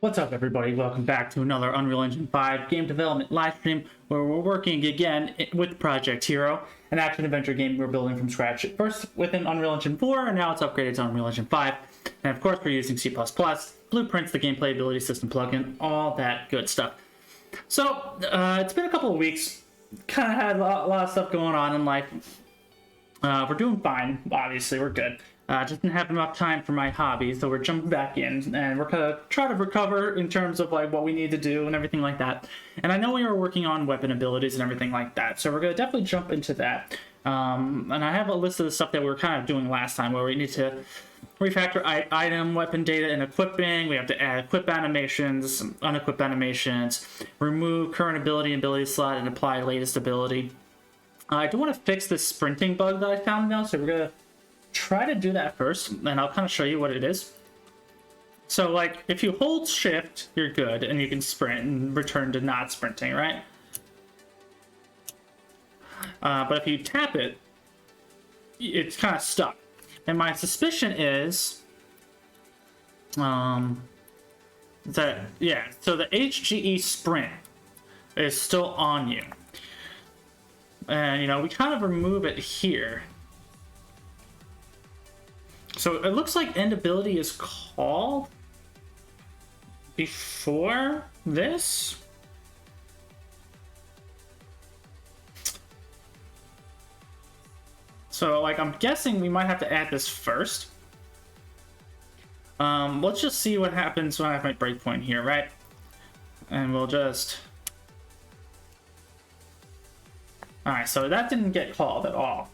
What's up, everybody? Welcome back to another Unreal Engine 5 game development live stream where we're working again with Project Hero, an action-adventure game we're building from scratch. First within Unreal Engine 4, and now it's upgraded to Unreal Engine 5. And of course, we're using C++, blueprints, the gameplay ability system plugin, all that good stuff. So, it's been a couple of weeks. Kind of had a lot of stuff going on in life. We're doing fine, obviously, we're good. Just didn't have enough time for my hobbies, so we're jumping back in, and we're gonna try to recover in terms of like what we need to do and everything like that. And I know we were working on weapon abilities and everything like that, so we're gonna definitely jump into that. And I have a list of the stuff that we were kind of doing last time, where we need to refactor item, weapon data, and equipping. We have to add equip animations, unequip animations, remove current ability slot, and apply latest ability. I do want to fix this sprinting bug that I found now, so we're gonna try to do that first, and I'll kind of show you what it is. So, like, if you hold shift, you're good, and you can sprint and return to not sprinting, right? But if you tap it, it's kind of stuck. And my suspicion is that, yeah, so the HGE sprint is still on you. And, you know, we kind of remove it here. So it looks like end ability is called before this. So, like, I'm guessing we might have to add this first. Let's just see what happens when I have my breakpoint here, right? And we'll just... Alright, so that didn't get called at all.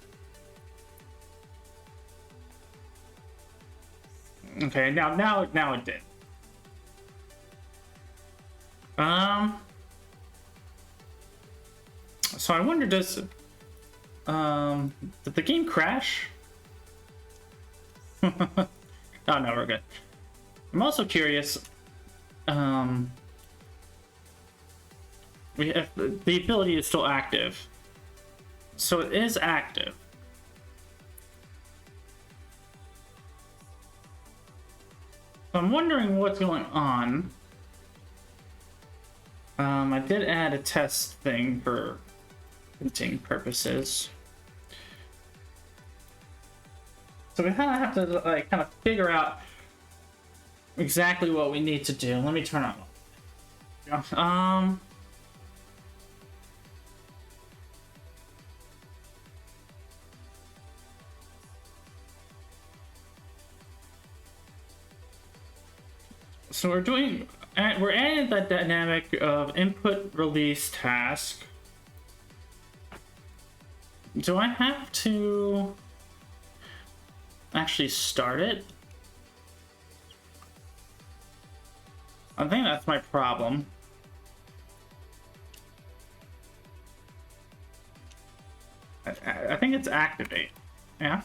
Okay, now it did. So I wonder, did the game crash? Oh no, we're good. I'm also curious. We have, the ability is still active, so it is active. I'm wondering what's going on. I did add a test thing for printing purposes. So we kind of have to like kind of figure out exactly what we need to do. Let me turn on. So we're adding that dynamic of input release task. Do I have to actually start it? I think that's my problem. I think it's activate. Yeah.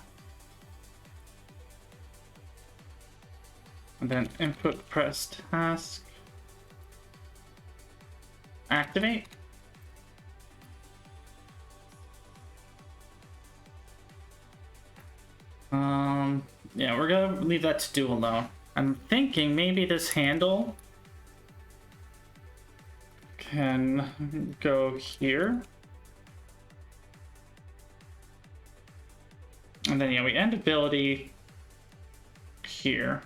And then input press task. Activate. Yeah, we're gonna leave that to do alone. I'm thinking maybe this handle can go here. And then, yeah, we end ability here.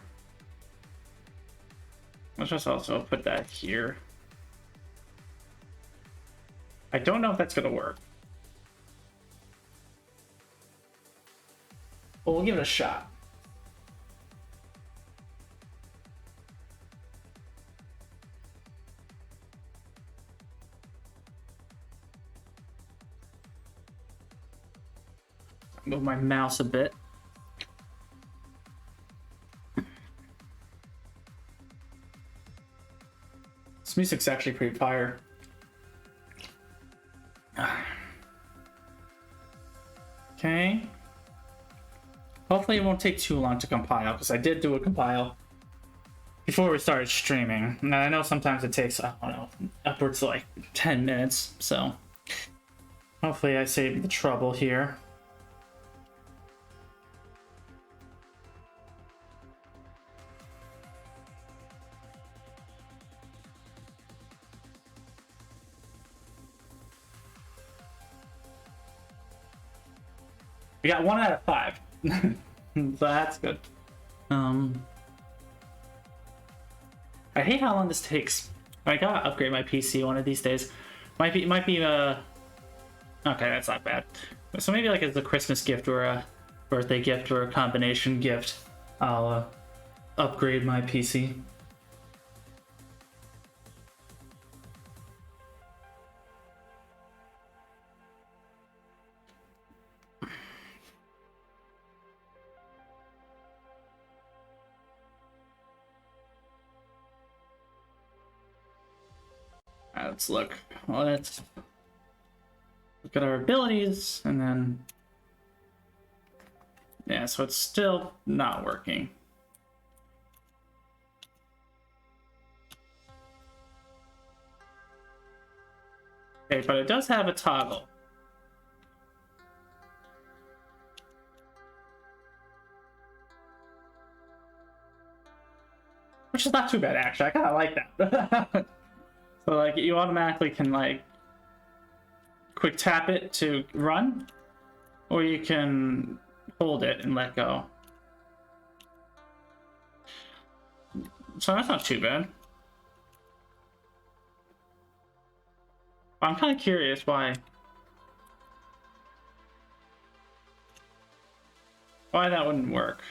Let's just also put that here. I don't know if that's gonna work. But we'll give it a shot. Move my mouse a bit. This music's actually pretty fire. Okay. Hopefully it won't take too long to compile, because I did do a compile before we started streaming. Now I know sometimes it takes, I don't know, upwards to like 10 minutes, so hopefully I saved the trouble here. We got 1 out of 5. So that's good. I hate how long this takes. I gotta upgrade my PC one of these days. Might be okay, that's not bad. So maybe like as a Christmas gift or a birthday gift or a combination gift, I'll upgrade my PC. Let's look. Let's look at our abilities, and then yeah, so it's still not working. Okay, but it does have a toggle. Which is not too bad, actually. I kind of like that. So, like, you automatically can, like, quick tap it to run, or you can hold it and let go. So that's not too bad. I'm kind of curious why that wouldn't work.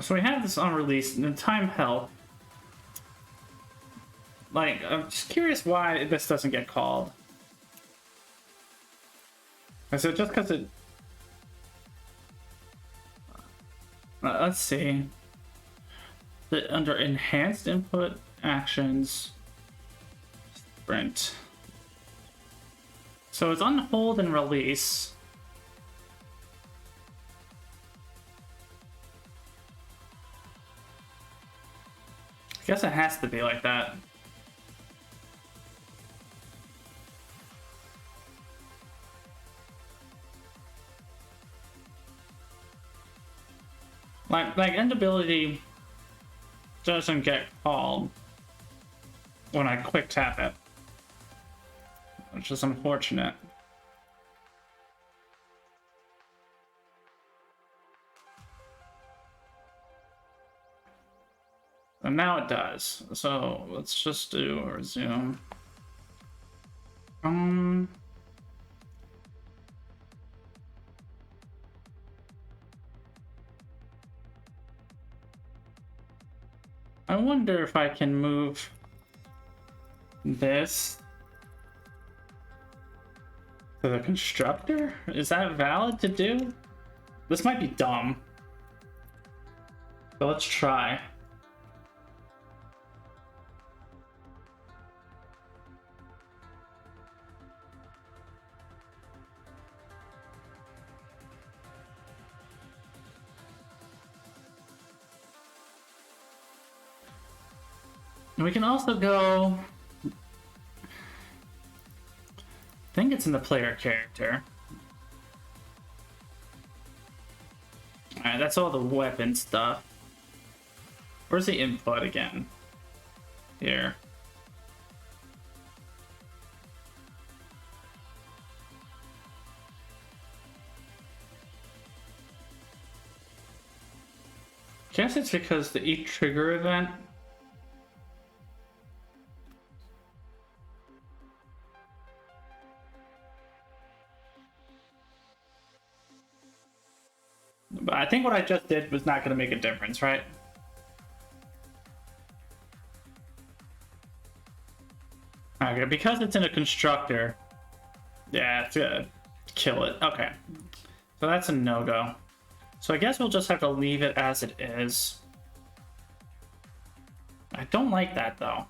So we have this unreleased and time held. Like, I'm just curious why this doesn't get called. Is it just because it... let's see. Under enhanced input actions, sprint. So it's on hold and release. I guess it has to be like that. Like end ability doesn't get called when I quick tap it, which is unfortunate. And now it does. So let's just do a resume. I wonder if I can move this to the constructor? Is that valid to do? This might be dumb. But let's try. And we can also go... I think it's in the player character. Alright, that's all the weapon stuff. Where's the input again? Here. Guess it's because the each trigger event. But I think what I just did was not going to make a difference, right? Okay, because it's in a constructor. Yeah, it's gonna kill it. Okay. So that's a no-go. So I guess we'll just have to leave it as it is. I don't like that, though.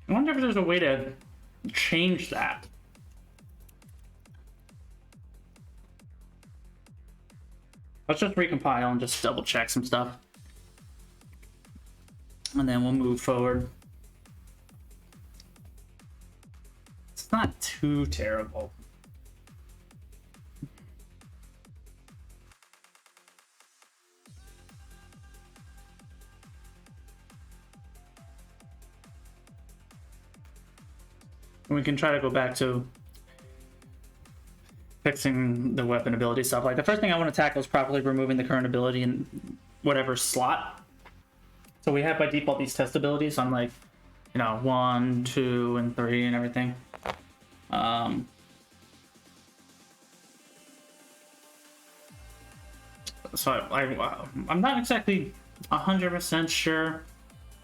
I wonder if there's a way to change that. Let's just recompile and just double check some stuff. And then we'll move forward. It's not too terrible. We can try to go back to fixing the weapon ability stuff. Like, the first thing I want to tackle is properly removing the current ability in whatever slot. So we have by default these test abilities on, like, you know, 1, 2, and 3 and everything. So I'm not exactly 100% sure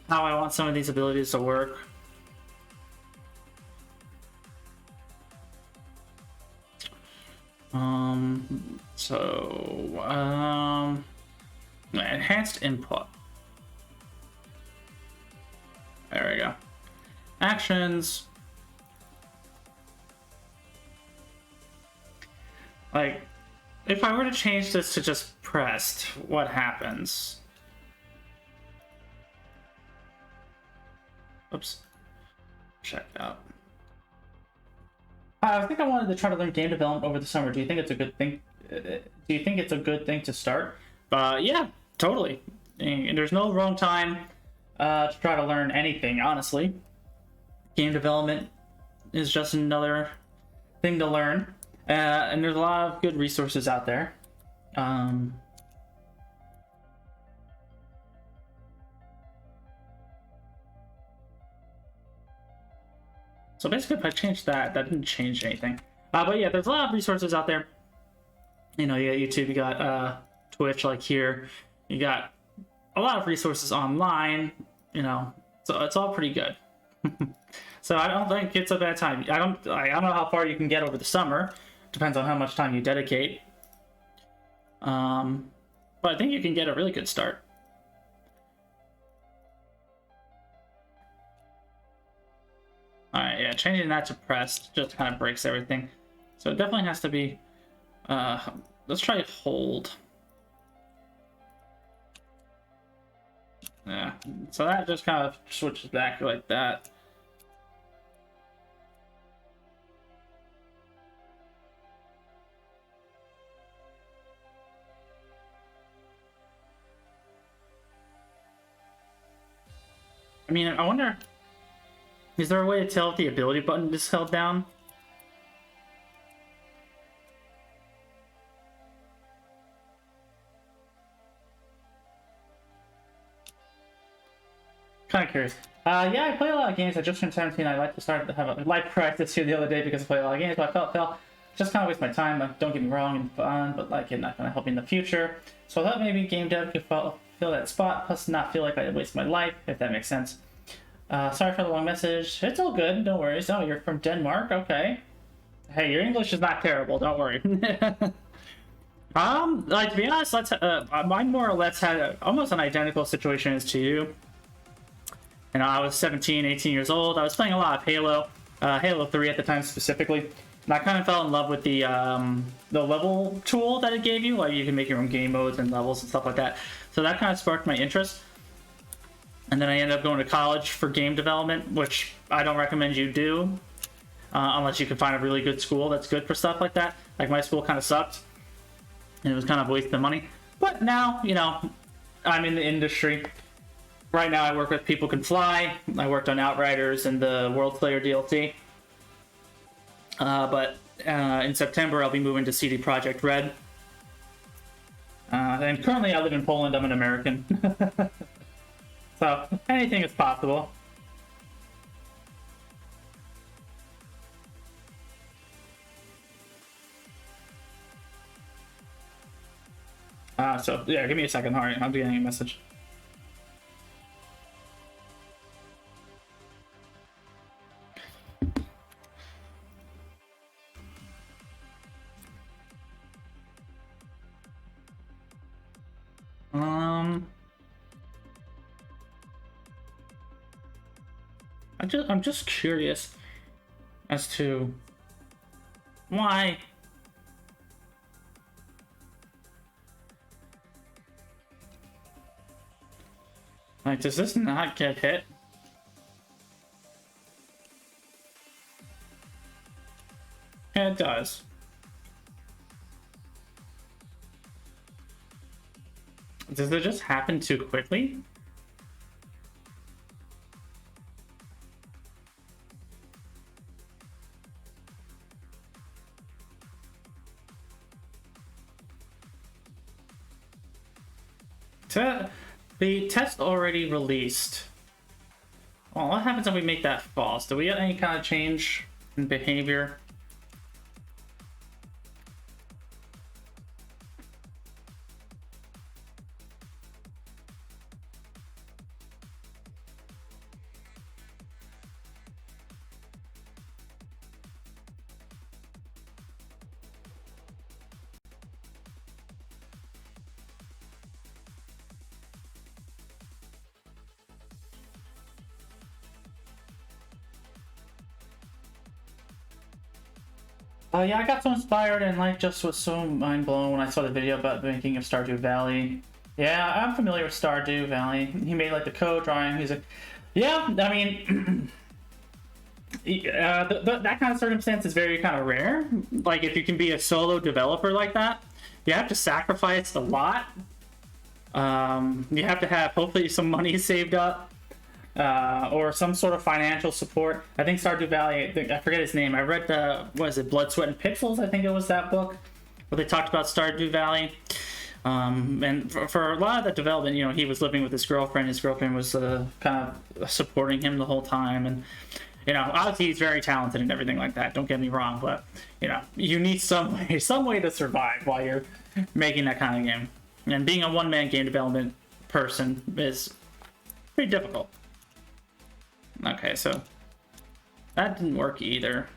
how I want some of these abilities to work. Enhanced input. There we go. Actions. Like, if I were to change this to just pressed, what happens? Oops. Check out. I think I wanted to try to learn game development over the summer. Do you think it's a good thing? Do you think it's a good thing to start? Yeah, totally. And there's no wrong time to try to learn anything, honestly. Game development is just another thing to learn. And there's a lot of good resources out there. So basically, if I changed that, that didn't change anything. But yeah, there's a lot of resources out there. You know, you got YouTube, you got Twitch, like here. You got a lot of resources online, you know, so it's all pretty good. So I don't think it's a bad time. I don't know how far you can get over the summer. Depends on how much time you dedicate. But I think you can get a really good start. Alright, yeah, changing that to pressed just kind of breaks everything. So it definitely has to be... let's try hold. Yeah, so that just kind of switches back like that. I mean, I wonder... Is there a way to tell if the ability button is held down? Kind of curious. Yeah, I play a lot of games. I just turned 17. I like to start to have a live practice here the other day because I play a lot of games, but I felt just kind of waste my time. Like, don't get me wrong, and fun, but like, it's not going to help me in the future. So I thought maybe game dev could fill that spot, plus not feel like I waste my life, if that makes sense. Sorry for the long message. It's all good. No worries. Oh, you're from Denmark. Okay. Hey, your English is not terrible. Don't worry. Like, to be honest, mine more or less had almost an identical situation as to you. You know, I was 17, 18 years old. I was playing a lot of Halo, Halo 3 at the time specifically. And I kind of fell in love with the level tool that it gave you. Like, you can make your own game modes and levels and stuff like that. So that kind of sparked my interest. And then I ended up going to college for game development, which I don't recommend you do. Unless you can find a really good school that's good for stuff like that. Like, my school kind of sucked. And it was kind of a waste of money. But now, you know, I'm in the industry. Right now I work with People Can Fly. I worked on Outriders and the World Slayer DLC. But in September I'll be moving to CD Projekt Red. And currently I live in Poland. I'm an American. So anything is possible. So yeah, give me a second. All right, I'm getting a message. I'm just curious as to why Like, does this not get hit? Yeah, it does. Does it just happen too quickly? The test already released. Well, what happens if we make that false? Do we get any kind of change in behavior? Yeah, I got so inspired and life just was so mind blown when I saw the video about the making of Stardew Valley. Yeah, I'm familiar with Stardew Valley. He made like the code drawing. He's like, yeah, I mean, that kind of circumstance is very kind of rare. Like if you can be a solo developer like that, you have to sacrifice a lot. You have to have hopefully some money saved up. Or some sort of financial support. I think Stardew Valley, I forget his name. I read what is it, Blood, Sweat, and Pixels? I think it was that book where they talked about Stardew Valley. And for a lot of that development, you know, he was living with his girlfriend. His girlfriend was kind of supporting him the whole time. And, you know, obviously he's very talented and everything like that. Don't get me wrong, but, you know, you need some way to survive while you're making that kind of game. And being a one-man game development person is pretty difficult. Okay, so that didn't work either.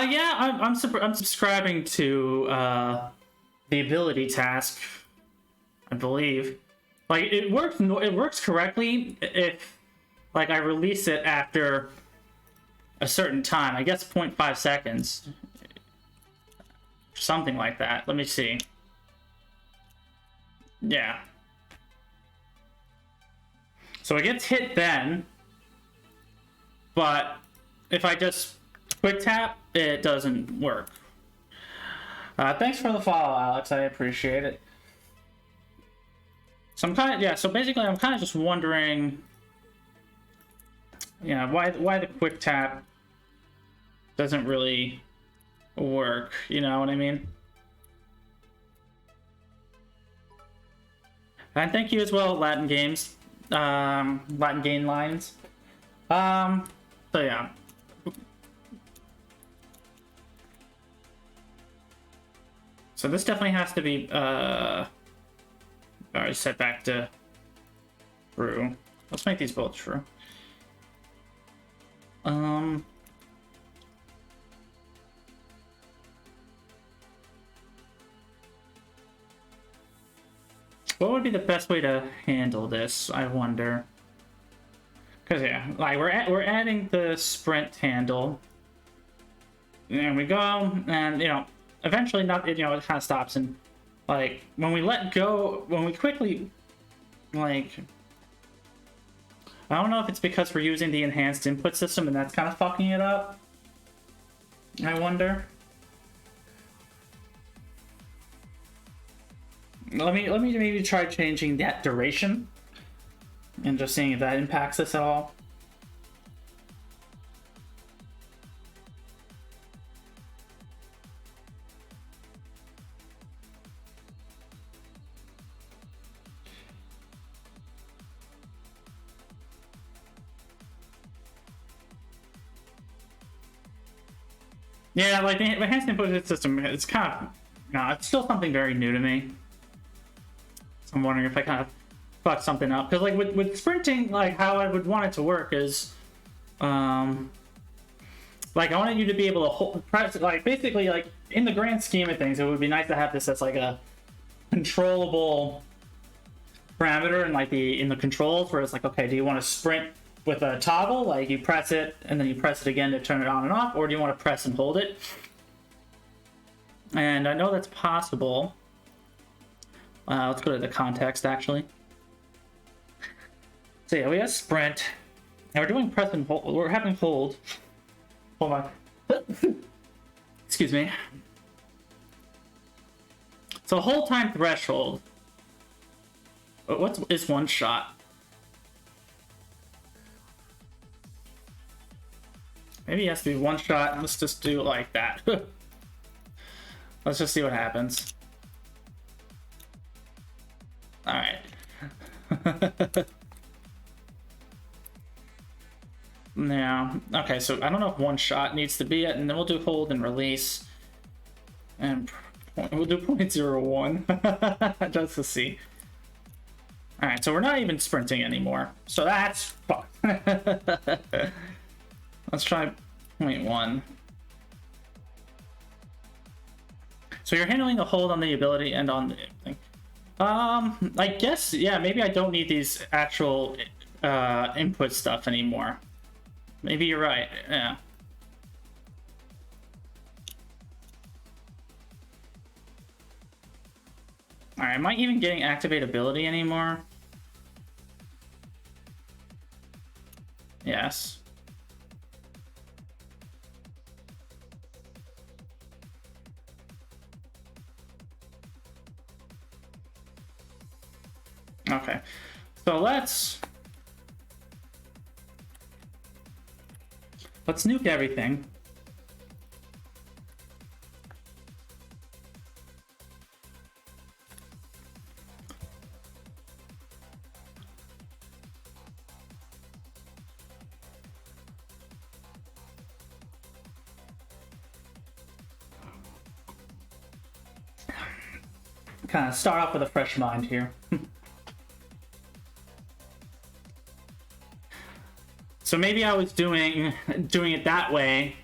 Yeah, I'm subscribing to the ability task, I believe. Like it works correctly if like I release it after a certain time. I guess 0.5 seconds. Something like that. Let me see. Yeah. So it gets hit then, but if I just quick tap, it doesn't work. Thanks for the follow, Alex. I appreciate it. So I'm kind of, yeah. So basically, I'm kind of just wondering, yeah, why the quick tap doesn't really work. You know what I mean? And thank you as well, Latin Games, Latin Game Lines. So yeah. So this definitely has to be, alright, set back to true. Let's make these both true. What would be the best way to handle this, I wonder? Because yeah, like we're adding the sprint handle. And we go, and you know, eventually not, you know, it kind of stops, and like when we let go, when we quickly, like, I don't know if it's because we're using the enhanced input system and that's kind of fucking it up. I wonder. Let me maybe try changing that duration and just seeing if that impacts us at all. Yeah, like the enhanced input system, it's kind of, no, it's still something very new to me. So I'm wondering if I kind of fucked something up. Because like with sprinting, like how I would want it to work is, Like, I wanted you to be able to press, like, basically, like, in the grand scheme of things, it would be nice to have this as, like, a controllable parameter in, like, in the controls, where it's like, okay, do you want to sprint with a toggle? Like, you press it, and then you press it again to turn it on and off, or do you want to press and hold it? And I know that's possible. Let's go to the context, actually. So yeah, we have sprint. And we're doing press and hold. We're having hold. Hold on. Excuse me. So hold time threshold. What is one shot? Maybe it has to be one shot. Let's just do it like that. Let's just see what happens. All right. Now, okay, so I don't know if one shot needs to be it, and then we'll do hold and release. And we'll do 0.01 just to see. All right, so we're not even sprinting anymore. So that's fun. Let's try 0.1. So you're handling the hold on the ability and on the thing. I guess, yeah, maybe I don't need these actual input stuff anymore. Maybe you're right, yeah. Alright, am I even getting activate ability anymore? Yes. Okay, so let's nuke everything. Kind of start off with a fresh mind here. So maybe I was doing it that way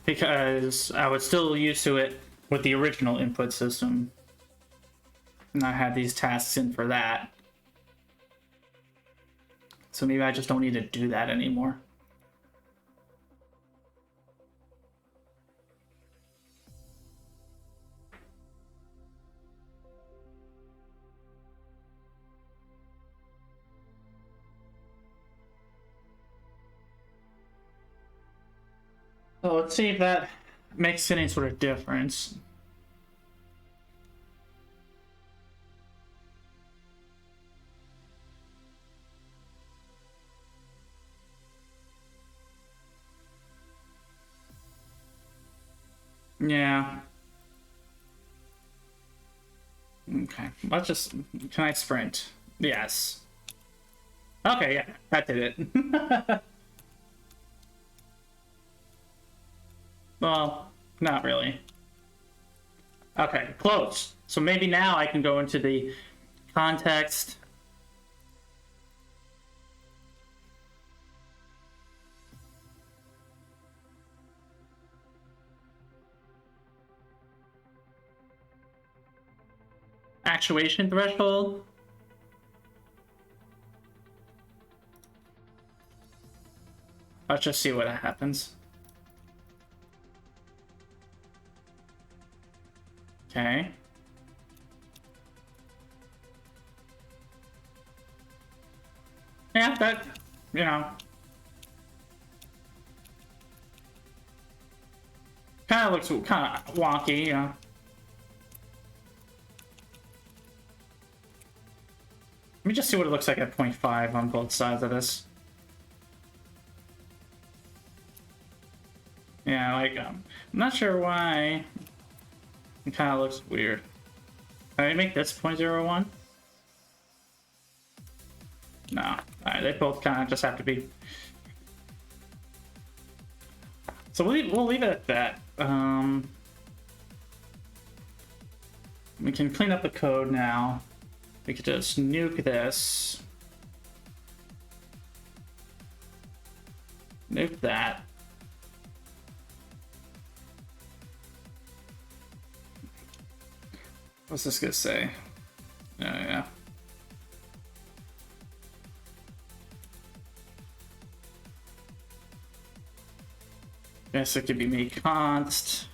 because I was still used to it with the original input system. And I had these tasks in for that. So maybe I just don't need to do that anymore. So let's see if that makes any sort of difference. Yeah. Okay, let's just, can I sprint? Yes. Okay, yeah, that did it. Well, not really. Okay, close. So maybe now I can go into the context. Actuation threshold. Let's just see what happens. Okay. Yeah, that, you know. Kind of looks kind of wonky, you know. Let me just see what it looks like at 0.5 on both sides of this. Yeah, like, I'm not sure why. It kind of looks weird. Can I make this 0.01? No. Alright, they both kind of just have to be. So we'll leave it at that. We can clean up the code now. We could just nuke this. Nuke that. What's this gonna say? Yeah. Guess it could be make const.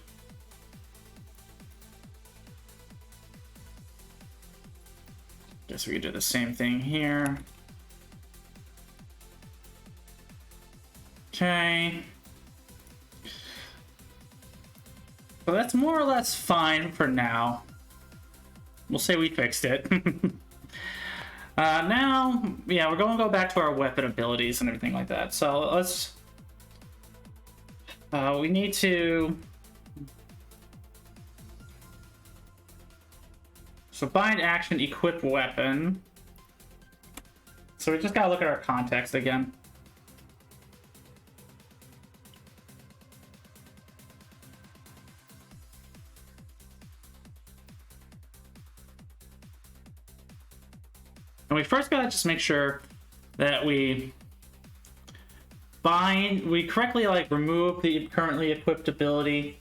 Guess we could do the same thing here. Okay. So that's more or less fine for now. We'll say we fixed it. Now, yeah, we're going to go back to our weapon abilities and everything like that. So let's... we need to... So bind action, equip weapon. So we just gotta look at our context again. And we first gotta just make sure that we correctly like remove the currently equipped ability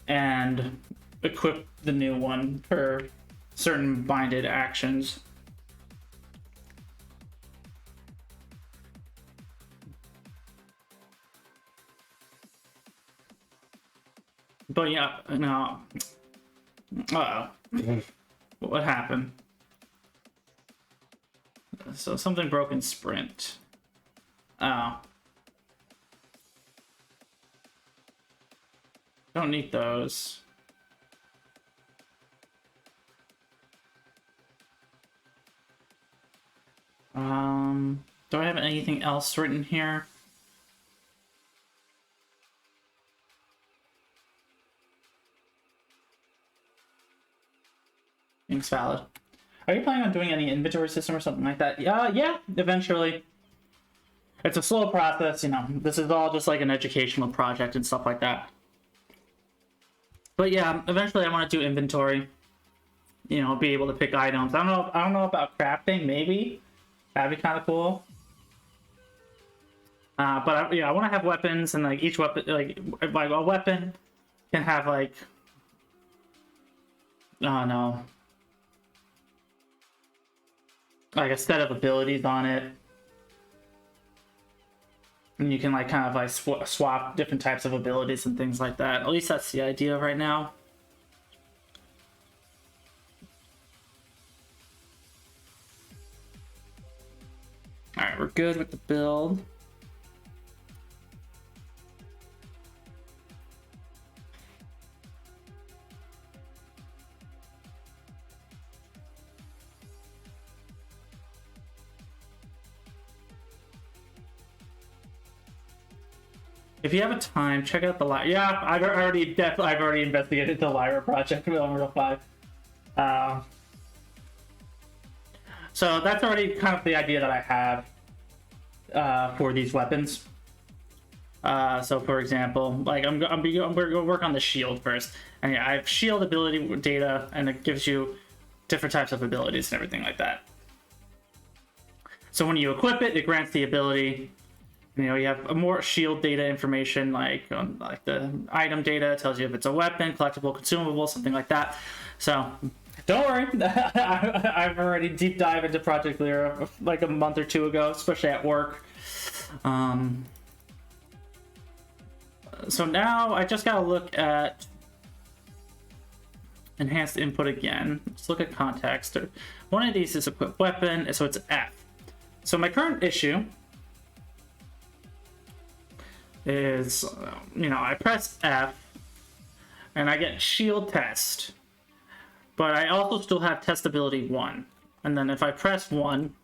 and equip the new one for certain binded actions. But yeah, no. Uh-oh. What happened? So something broke in sprint. Oh. Don't need those. Do I have anything else written here? It's valid. Are you planning on doing any inventory system or something like that? Yeah, eventually. It's a slow process, you know. This is all just like an educational project and stuff like that. But yeah, eventually I want to do inventory. You know, be able to pick items. I don't know about crafting, maybe. That'd be kind of cool. But yeah, I want to have weapons, and like each weapon, like a weapon can have like, oh no, like a set of abilities on it, and you can like kind of like swap different types of abilities and things like that. At least that's the idea right now. All right, we're good with the build. If you have a time, check out the Lyra. Yeah, I've already investigated the Lyra project with Unreal 5. So that's already kind of the idea that I have for these weapons. So for example, like I'm gonna work on the shield first, and yeah, I have shield ability data, and it gives you different types of abilities and everything like that. So when you equip it, it grants the ability. You know, you have more shield data information, like the item data tells you if it's a weapon, collectible, consumable, something like that. So don't worry, I've already deep dived into Project Lyra like a month or two ago, especially at work. So now I just gotta look at enhanced input again. Let's look at context. One of these is equip weapon, so it's F. So my current issue is, you know, I press F and I get shield test, but I also still have testability 1. And then if I press 1,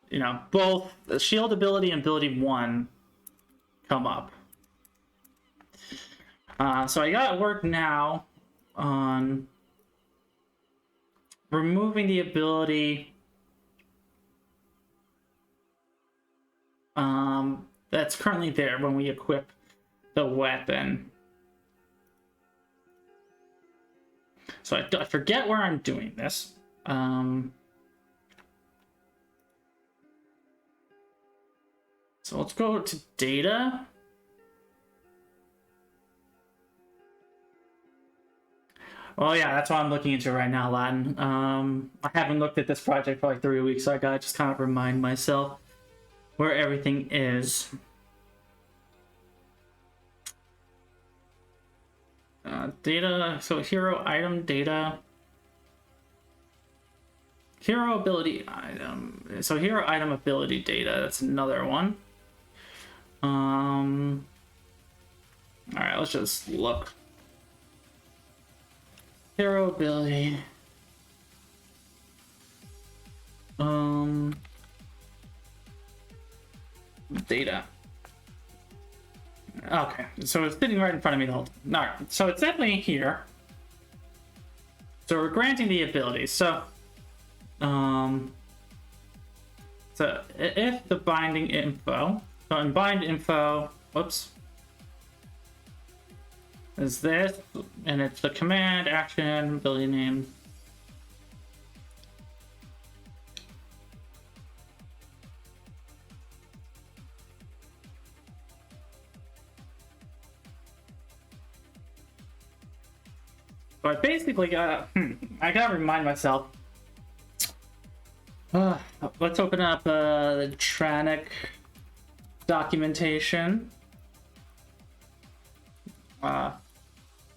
you know, both the shield ability and ability 1 come up. So I got work now on removing the ability that's currently there when we equip the weapon. So I forget where I'm doing this. So let's go to data. Well, yeah, that's what I'm looking into right now, Latin. I haven't looked at this project for like 3 weeks, so I gotta just kind of remind myself where everything is. Data, so hero item data. Hero ability item. So hero item ability data, that's another one. Alright, let's just look. Hero ability. Data. Okay, so it's sitting right in front of me the whole time. Alright, so it's definitely here. So we're granting the abilities. So if the binding info, so in bind info, whoops, is this, and it's the command, action, ability name. So I basically gotta, I gotta remind myself. Let's open up the Tranic documentation.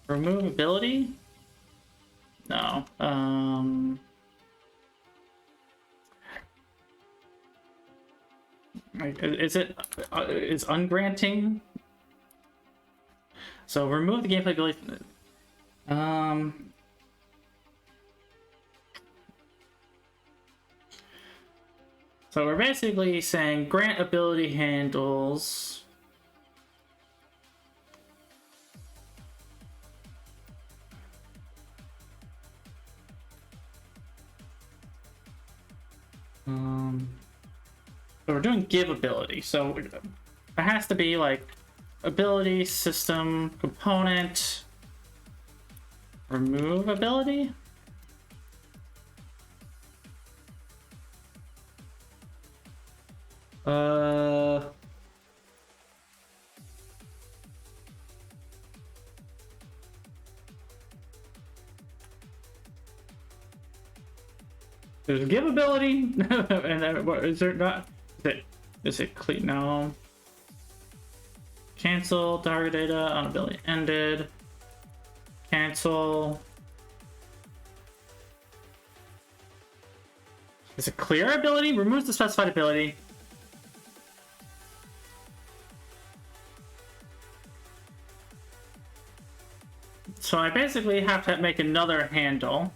Remove ability? No. Is ungranting? So remove the gameplay ability. So we're basically saying grant ability handles. So we're doing give ability. So it has to be like ability, system, component, remove ability. There's give ability, and then what is there not? Is it clean? No. Cancel target data on ability ended. Cancel. Is it clear ability? Removes the specified ability. So I basically have to make another handle.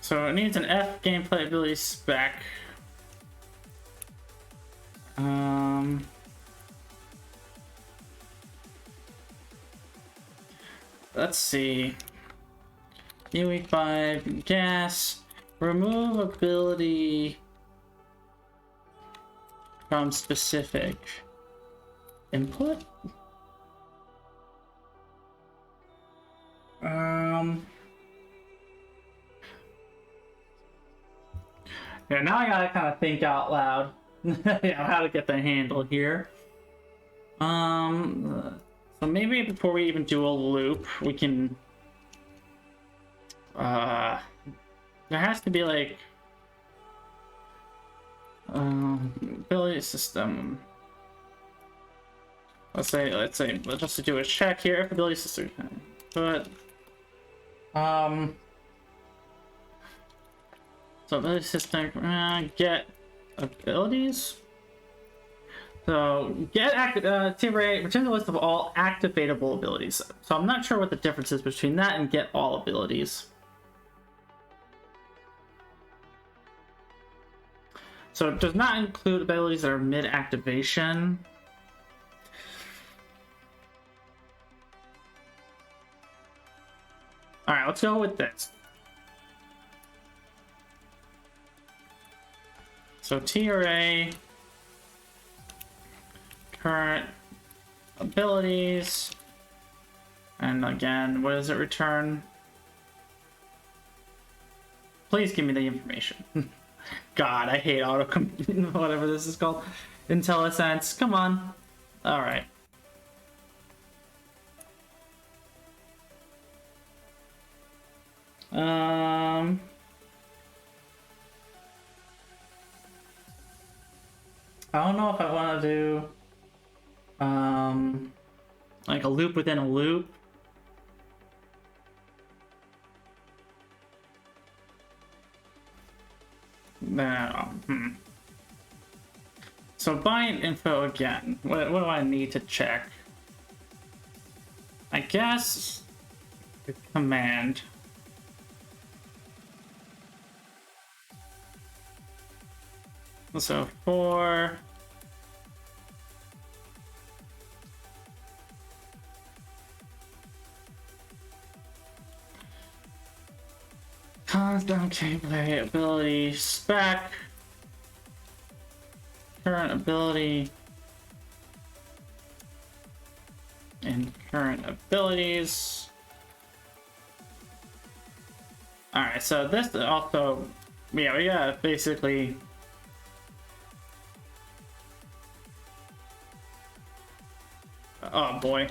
So it needs an F gameplay ability spec. Let's see. UE5 gas. Remove ability from specific input. Yeah, now I gotta kind of think out loud. How to get the handle here. So maybe before we even do a loop, we can. There has to be like. Ability system. Let's just do a check here. If ability system. But. So ability system, get abilities. So get active return the list of all activatable abilities. So I'm not sure what the difference is between that and get all abilities. So it does not include abilities that are mid activation. All right, let's go with this. So TRA, current abilities, and again, what does it return? Please give me the information. God, I hate autocomplete, whatever this is called. IntelliSense, come on. All right. I don't know if I want to do like a loop within a loop. No. So bind info again. What do I need to check? I guess the command. So for constant gameplay ability spec, current ability, and current abilities. Alright, so this also, yeah, we got basically oh boy.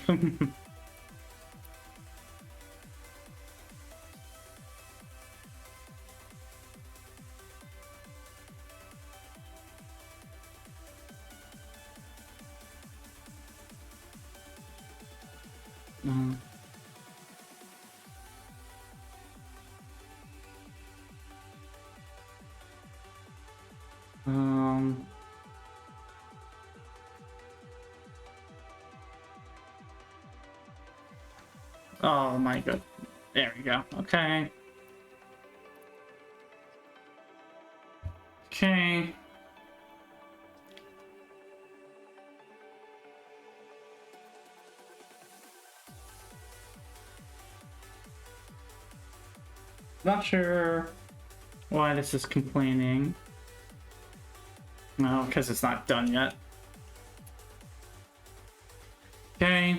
Oh my god. There we go. Okay. Okay. Not sure why this is complaining. No, because it's not done yet. Okay.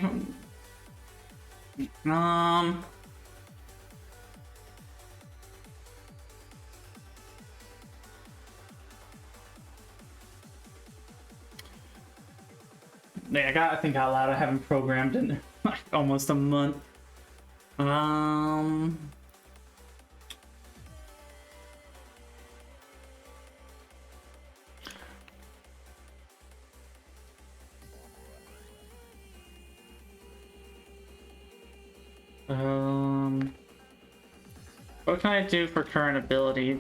Yeah, I think out loud I haven't programmed in like almost a month. What can I do for current ability?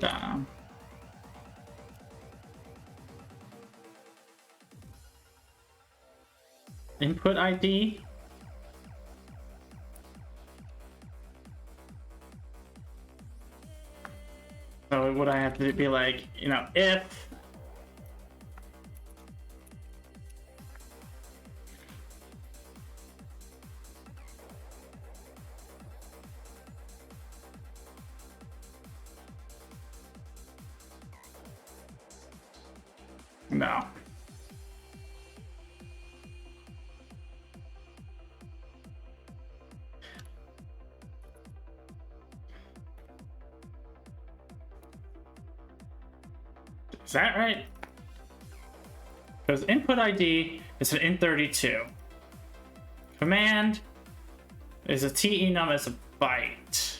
Input ID? So would I have to be like, you know, if no. Is that right? Because input ID is an int32. Command is a TE-num as a byte.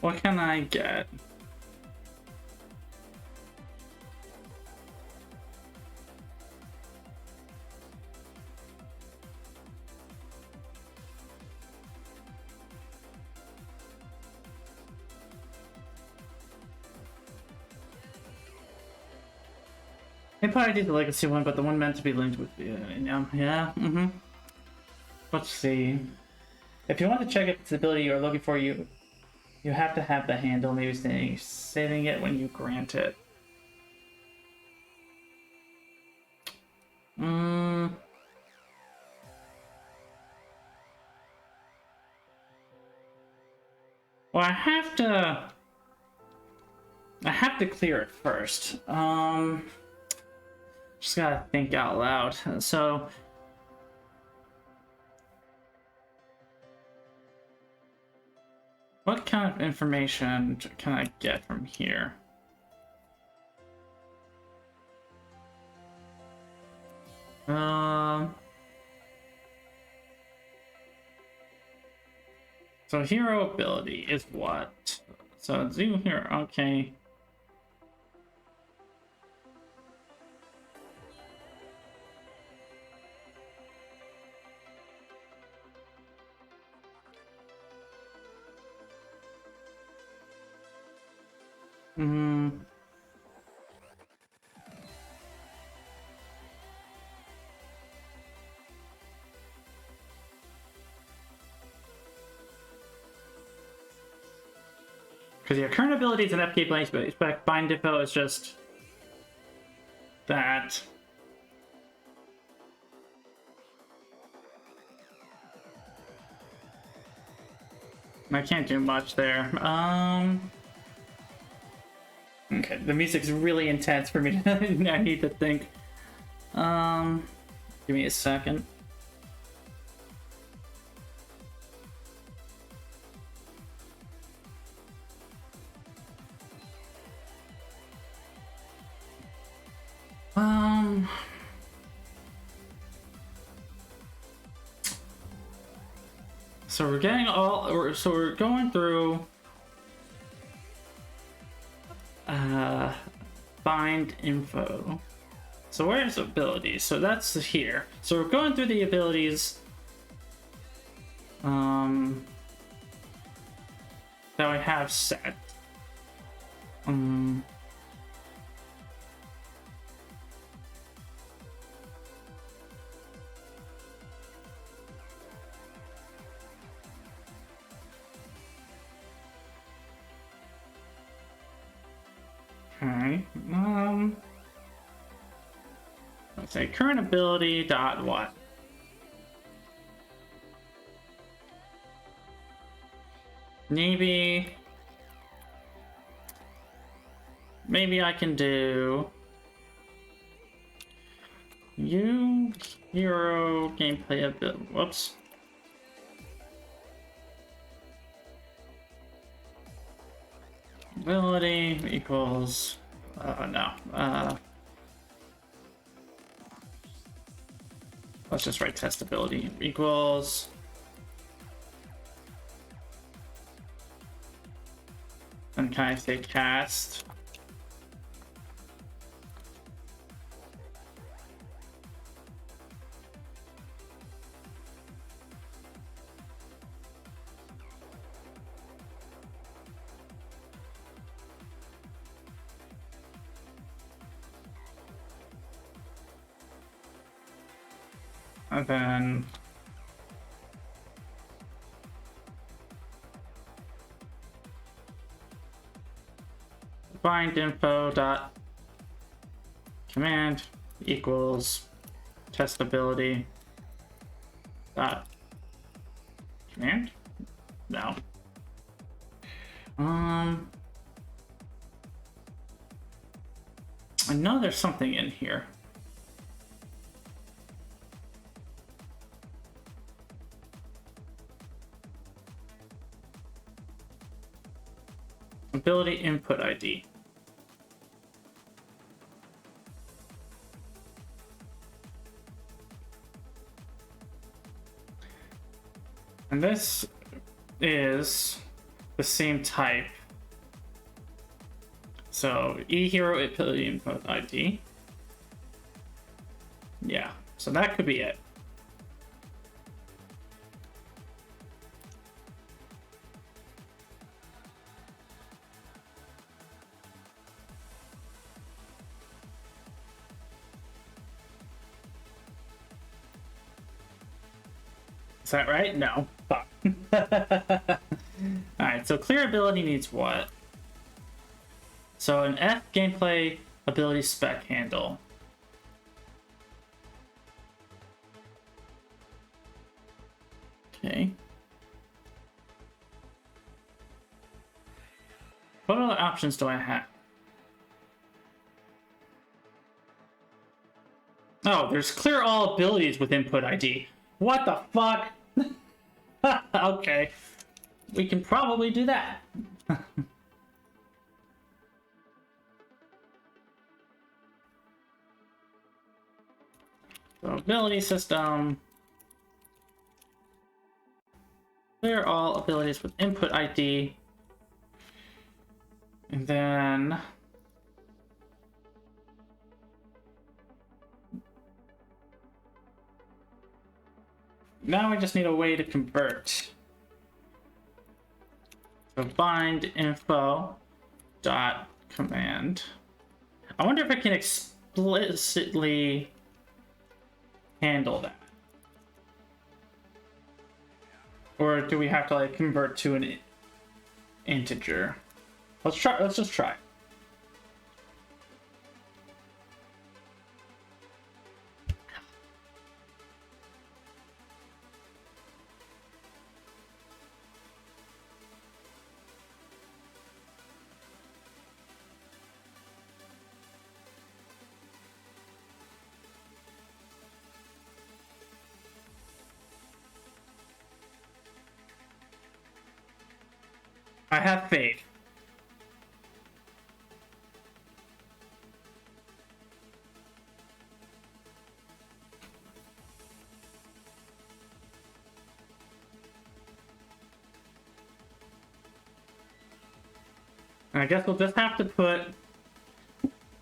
What can I get? Input ID is the legacy one, but the one meant to be linked with yeah. Let's see. If you want to check if it's the ability you're looking for, you have to have the handle maybe saving it when you grant it. Well, I have to clear it first. Just gotta think out loud. So what kind of information can I get from here? So hero ability is what? So do here, okay. Because your current abilities and FK blank spec bind info is just that. I can't do much there. Okay, the music's really intense for me. I need to think. Give me a second. So we're getting all, so we're going through find info. So where's abilities? So that's here. So we're going through the abilities that we have set. Okay. Let's say current ability dot what? Maybe I can do you hero gameplay ability. Whoops. Ability equals no. Let's just write test ability equals and can I say cast? And then bind info dot command equals test ability dot command. No. I know there's something in here. Ability input ID. And this is the same type. So e-hero ability input ID. Yeah, so that could be it. Is that right? No. Fuck. Alright, so clear ability needs what? So an F gameplay ability spec handle. Okay. What other options do I have? Oh, there's clear all abilities with input ID. What the fuck? Okay. We can probably do that. So, ability system. Clear all abilities with input ID. And then... now we just need a way to convert. So bind info dot command. I wonder if it can explicitly handle that. Or do we have to like convert to an integer? Let's just try. I have faith. I guess we'll just have to put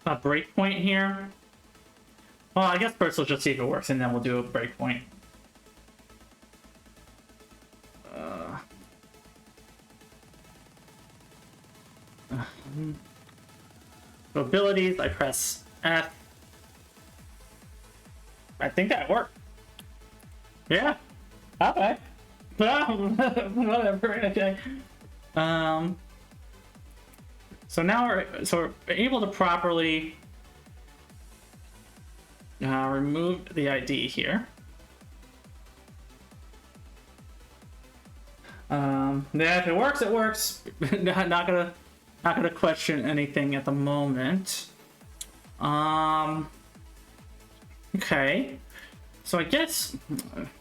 a breakpoint here. Well, I guess first we'll just see if it works, and then we'll do a breakpoint. So abilities, I press F. I think that worked. Yeah. Okay. Whatever. Okay. So now we're able to properly remove the ID here. Yeah, if it works, it works. Not gonna question anything at the moment. Okay. So I guess,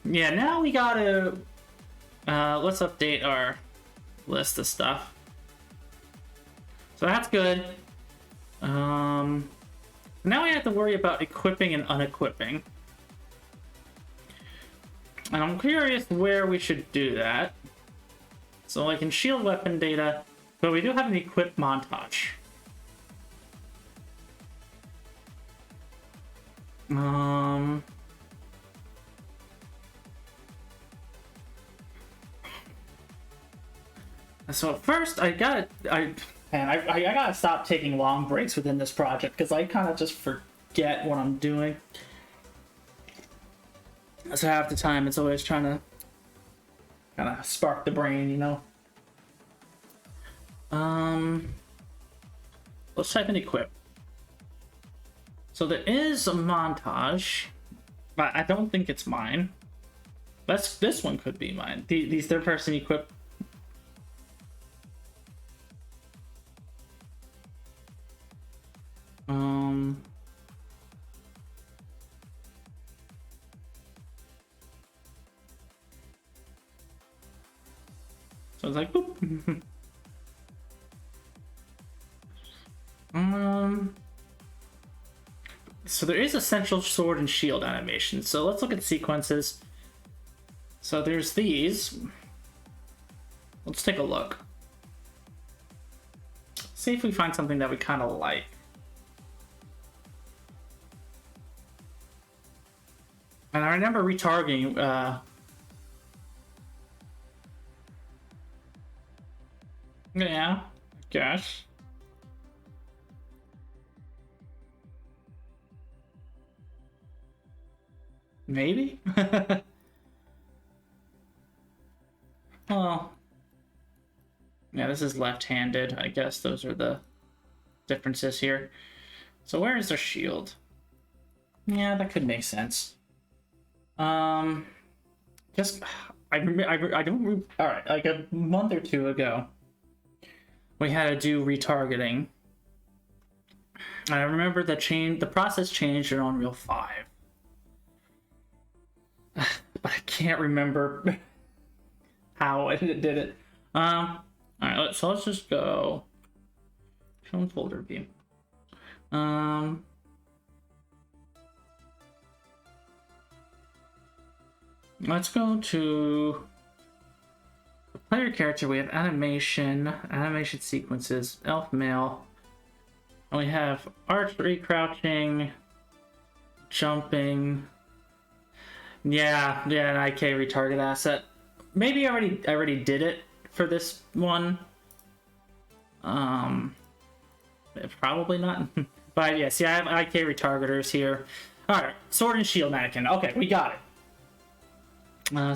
yeah. Now we gotta let's update our list of stuff. So that's good. Now we have to worry about equipping and unequipping. And I'm curious where we should do that. So like in shield weapon data, but we do have an equip montage. So first I gotta stop taking long breaks within this project because I kind of just forget what I'm doing. So half the time it's always trying to kind of spark the brain, you know. Let's type in equip. So there is a montage, but I don't think it's mine. This one could be mine. These third person equip. So it's like, boop. So there is essential sword and shield animation. So let's look at sequences. So there's these. Let's take a look. See if we find something that we kind of like. And I remember retargeting. Yeah, I guess. Maybe? Oh. Yeah, this is left-handed. I guess those are the differences here. So where is their shield? Yeah, that could make sense. Just I don't. All right, like a month or two ago, we had to do retargeting. And I remember the process changed in Unreal 5. can't remember how I did it. All right, so let's just go show folder view. Let's go to the player character. We have animation sequences, elf male, and we have archery, crouching, jumping. Yeah, an IK retarget asset. Maybe I already did it for this one. Probably not. But yeah, see, I have IK retargeters here. All right, sword and shield mannequin. Okay, we got it.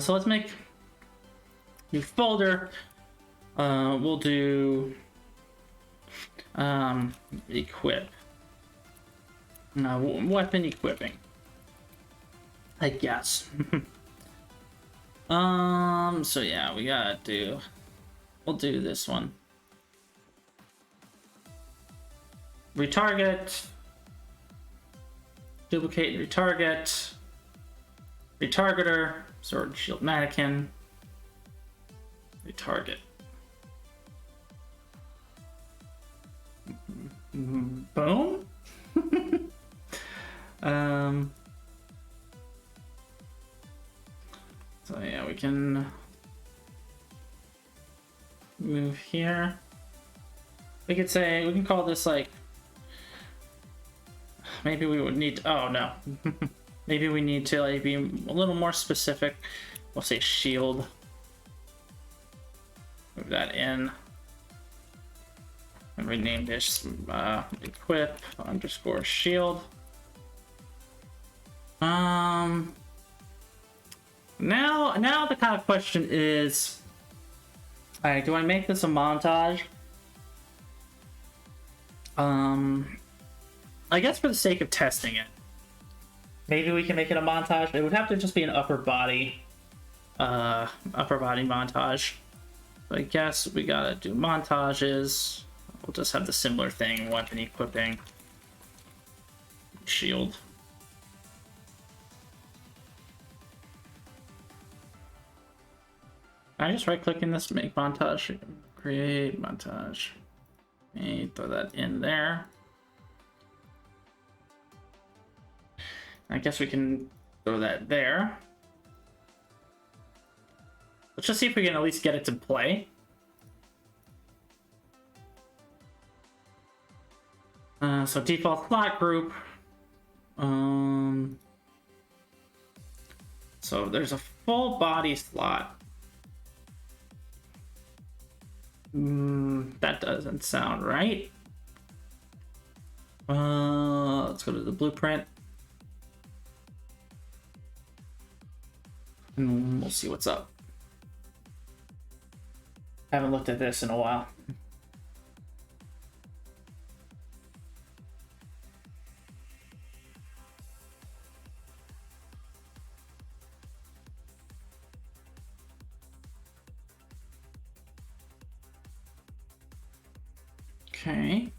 So let's make new folder. We'll do equip. Weapon equipping, I guess. So yeah, we'll do this one. Retarget, duplicate, retarget, retargeter, sword and shield mannequin, retarget. Boom. So yeah, we can move here. We can call this like, maybe we would need to, oh no. Maybe we need to like be a little more specific. We'll say shield. Move that in. And rename this equip _ shield. Now the kind of question is, alright, do I make this a montage? I guess for the sake of testing it, maybe we can make it a montage. It would have to just be an upper body montage. So I guess we gotta do montages. We'll just have the similar thing: weapon equipping, shield. I just right click in this, make montage, create montage. Throw that in there. I guess we can throw that there. Let's just see if we can at least get it to play. So default slot group. So there's a full body slot. That doesn't sound right. Let's go to the blueprint. And we'll see what's up. Haven't looked at this in a while. Okay.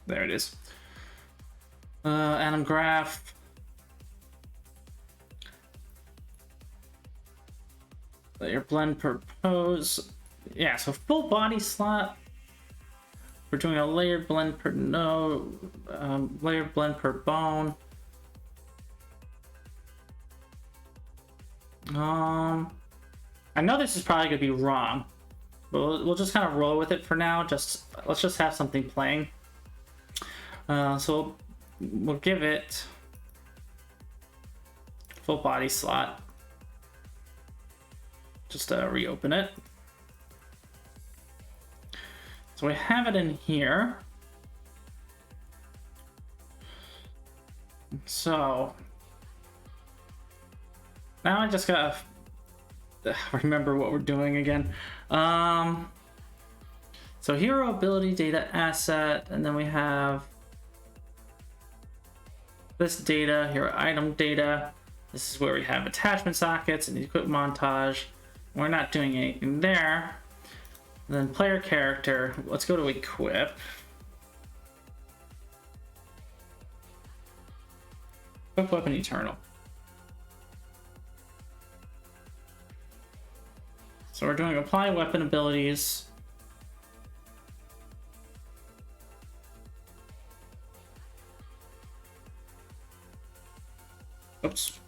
There it is. Anim graph. Layer blend per pose. Yeah, so full body slot. We're doing a layered blend per node, layered blend per bone. I know this is probably gonna be wrong, but we'll just kind of roll with it for now. Let's just have something playing. So we'll give it full body slot. Just reopen it. So we have it in here. So now I just gotta remember what we're doing again. So hero ability data asset, and then we have this data, hero item data. This is where we have attachment sockets and the equip montage. We're not doing anything there. And then player character, let's go to equip. Equip weapon eternal. So we're doing apply weapon abilities. Oops.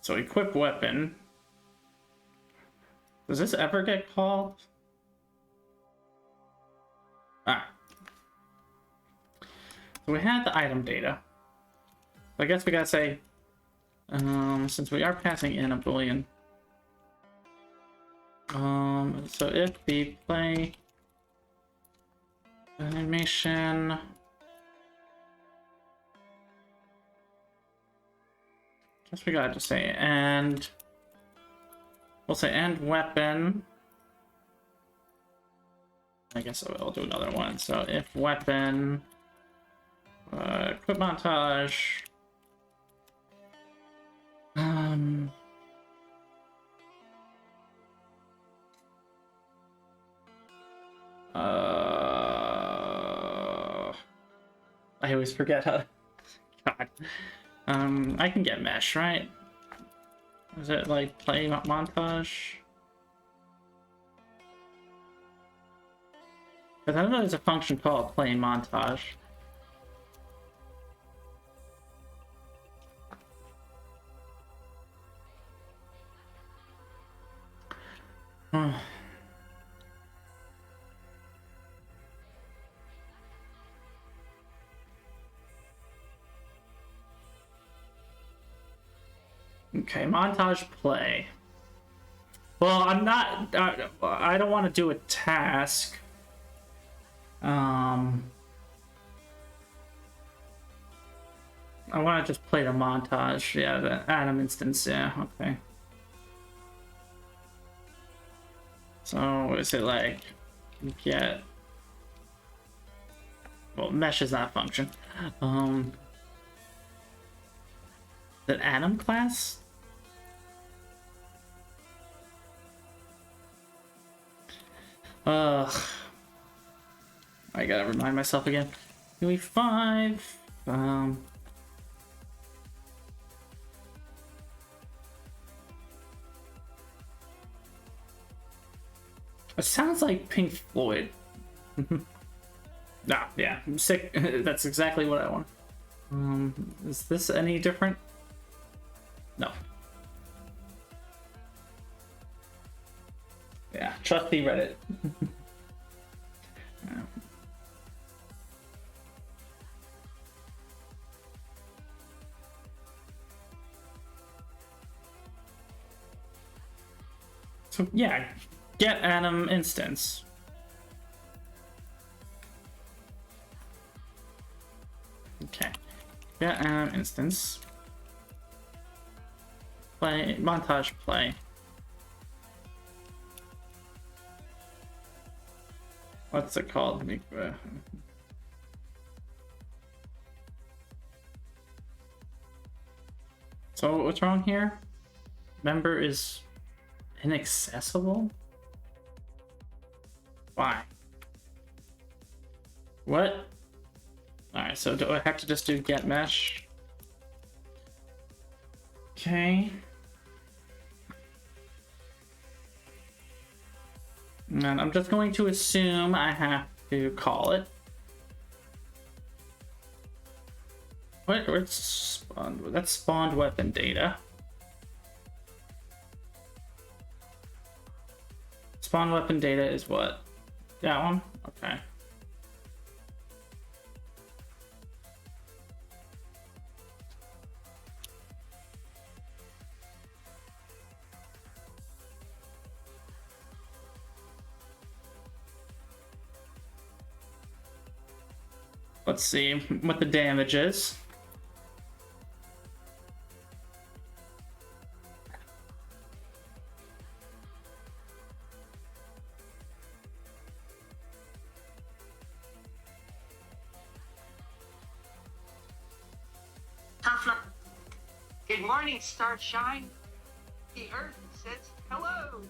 So equip weapon. Does this ever get called? Ah. So we had the item data. I guess we gotta say, since we are passing in a boolean. So if we play animation. Guess we gotta just say and. We'll say and weapon. I guess I'll do another one. So if weapon, equip montage. I always forget how to... God. I can get mesh, right? Is it like play montage? Because I know there's a function called play montage. Okay, montage play. Well, I'm not. I don't want to do a task. I want to just play the montage. Yeah, the Atom instance. Yeah, okay. So is it like get? Well, mesh is not a function. The Atom class. I gotta remind myself again. UE5. It sounds like Pink Floyd. Nah, yeah, I'm sick. That's exactly what I want. Is this any different? No. Yeah, trusty Reddit. Yeah. So yeah, get Atom instance. Okay, get Atom instance. Play montage play. What's it called? So what's wrong here? Member is inaccessible? Why? What? Alright, so do I have to just do get mesh? Okay. And I'm just going to assume I have to call it. Where's spawned? That's spawned weapon data. Spawn weapon data is what? That one? Okay. Let's see what the damage is. Good morning, Starshine. The Earth says hello.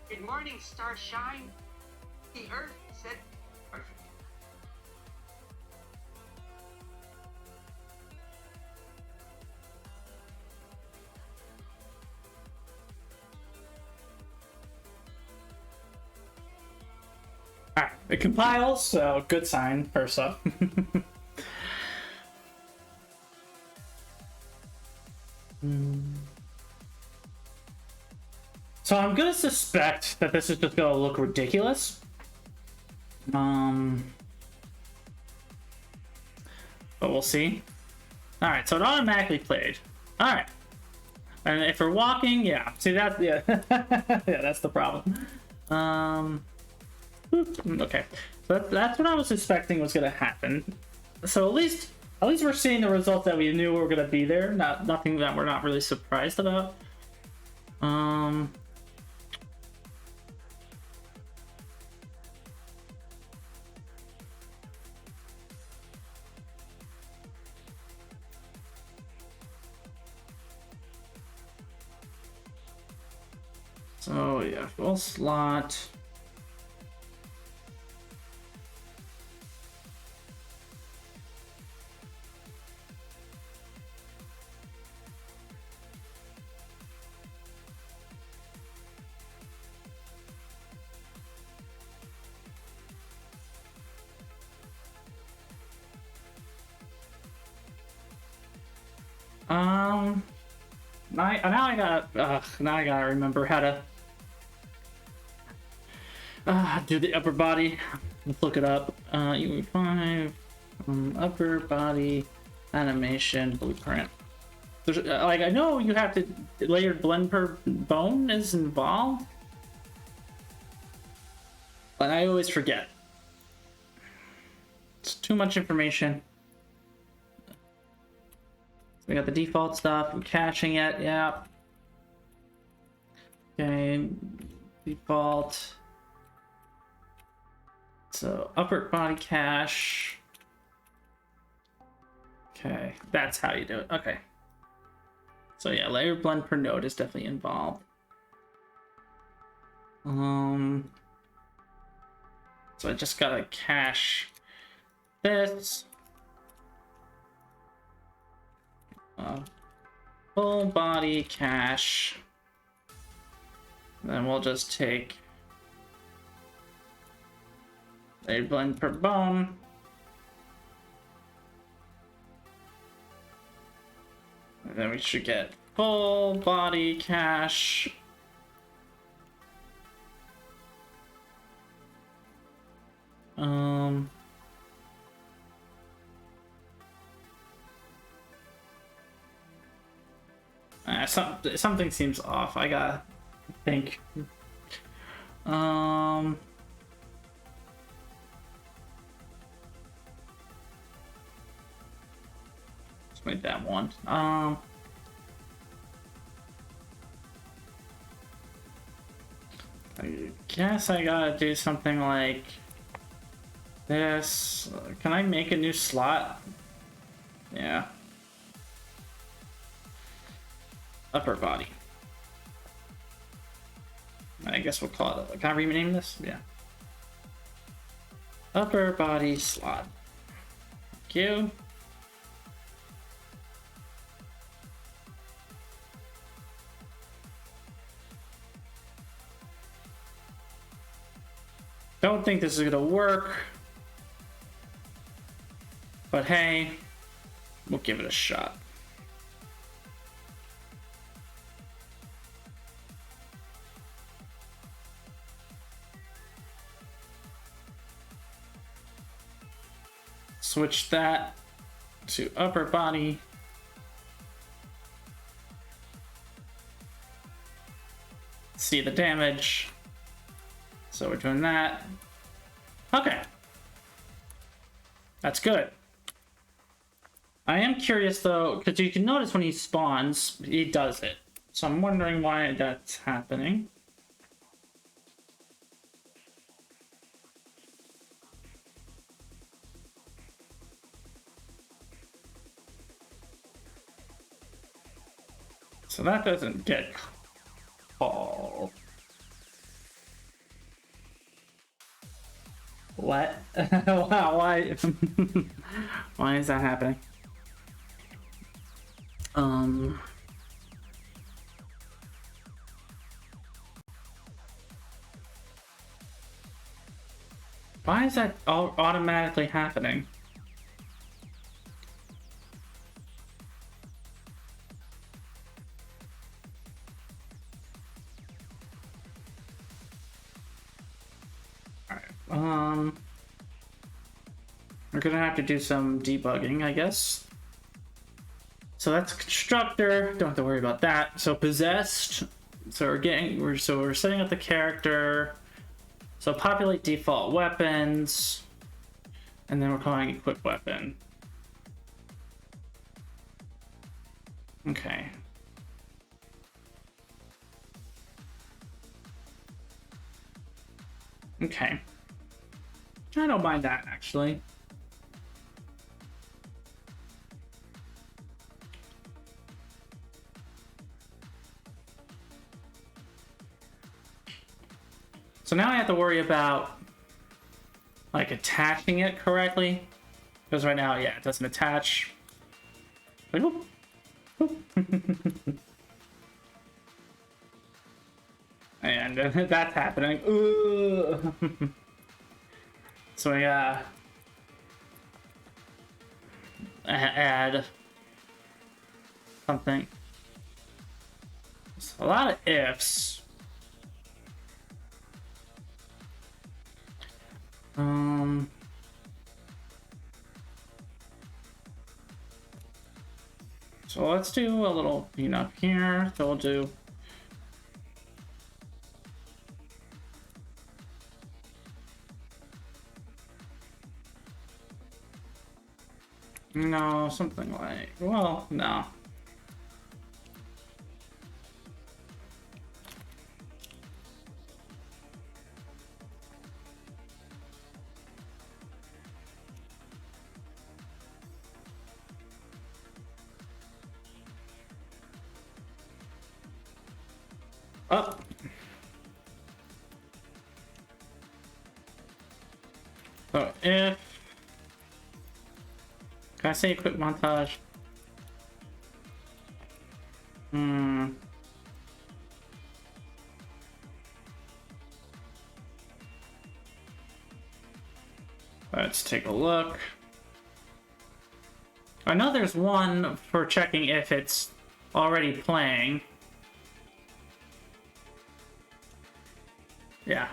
Good morning, Starshine. The Earth said perfect. Alright, it compiles, so good sign, first up. So I'm gonna suspect that this is just gonna look ridiculous. But we'll see. Alright, so it automatically played. Alright. And if we're walking, yeah. See that? Yeah. Yeah, that's the problem. Okay. So that's what I was suspecting was gonna happen. So at least we're seeing the results that we knew were gonna be there. Nothing that we're not really surprised about. So yeah, full slot. Now I gotta remember how to do the upper body. Let's look it up. UE5 upper body animation blueprint. There's like I know you have to layered blend per bone is involved, but I always forget. It's too much information. We got the default stuff. We're caching it. Yeah. Okay. Default. So upper body cache. Okay, that's how you do it. Okay. So yeah, layer blend per node is definitely involved. So I just gotta cache this. Full body cache. Then we'll just take a blend per bone. And then we should get full body cache. Something seems off. I gotta think. Let's make that one. I guess I gotta do something like this. Can I make a new slot? Yeah. Upper body. I guess we'll call it. Can I rename this? Yeah. Upper body slot. Thank you. Don't think this is gonna work, but hey, we'll give it a shot. Switch that to upper body. See the damage. So we're doing that. Okay. That's good. I am curious though, because you can notice when he spawns, he does it. So I'm wondering why that's happening. So that doesn't get called. What? Wow, why? Why is that happening? Why is that all automatically happening? Alright, we're gonna have to do some debugging, I guess. So that's constructor, don't have to worry about that. So possessed, so we're setting up the character. So populate default weapons, and then we're calling equip weapon. Okay. Okay. I don't mind that, actually. So now I have to worry about, like, attaching it correctly. Because right now, yeah, it doesn't attach. Like, whoop, whoop. And that's happening. Ooh. So we add something. It's a lot of ifs. So let's do a little cleanup here. So we'll do. No, something like, well, no. Up. So if, can I say quick montage? Let's take a look. I know there's one for checking if it's already playing. Yeah.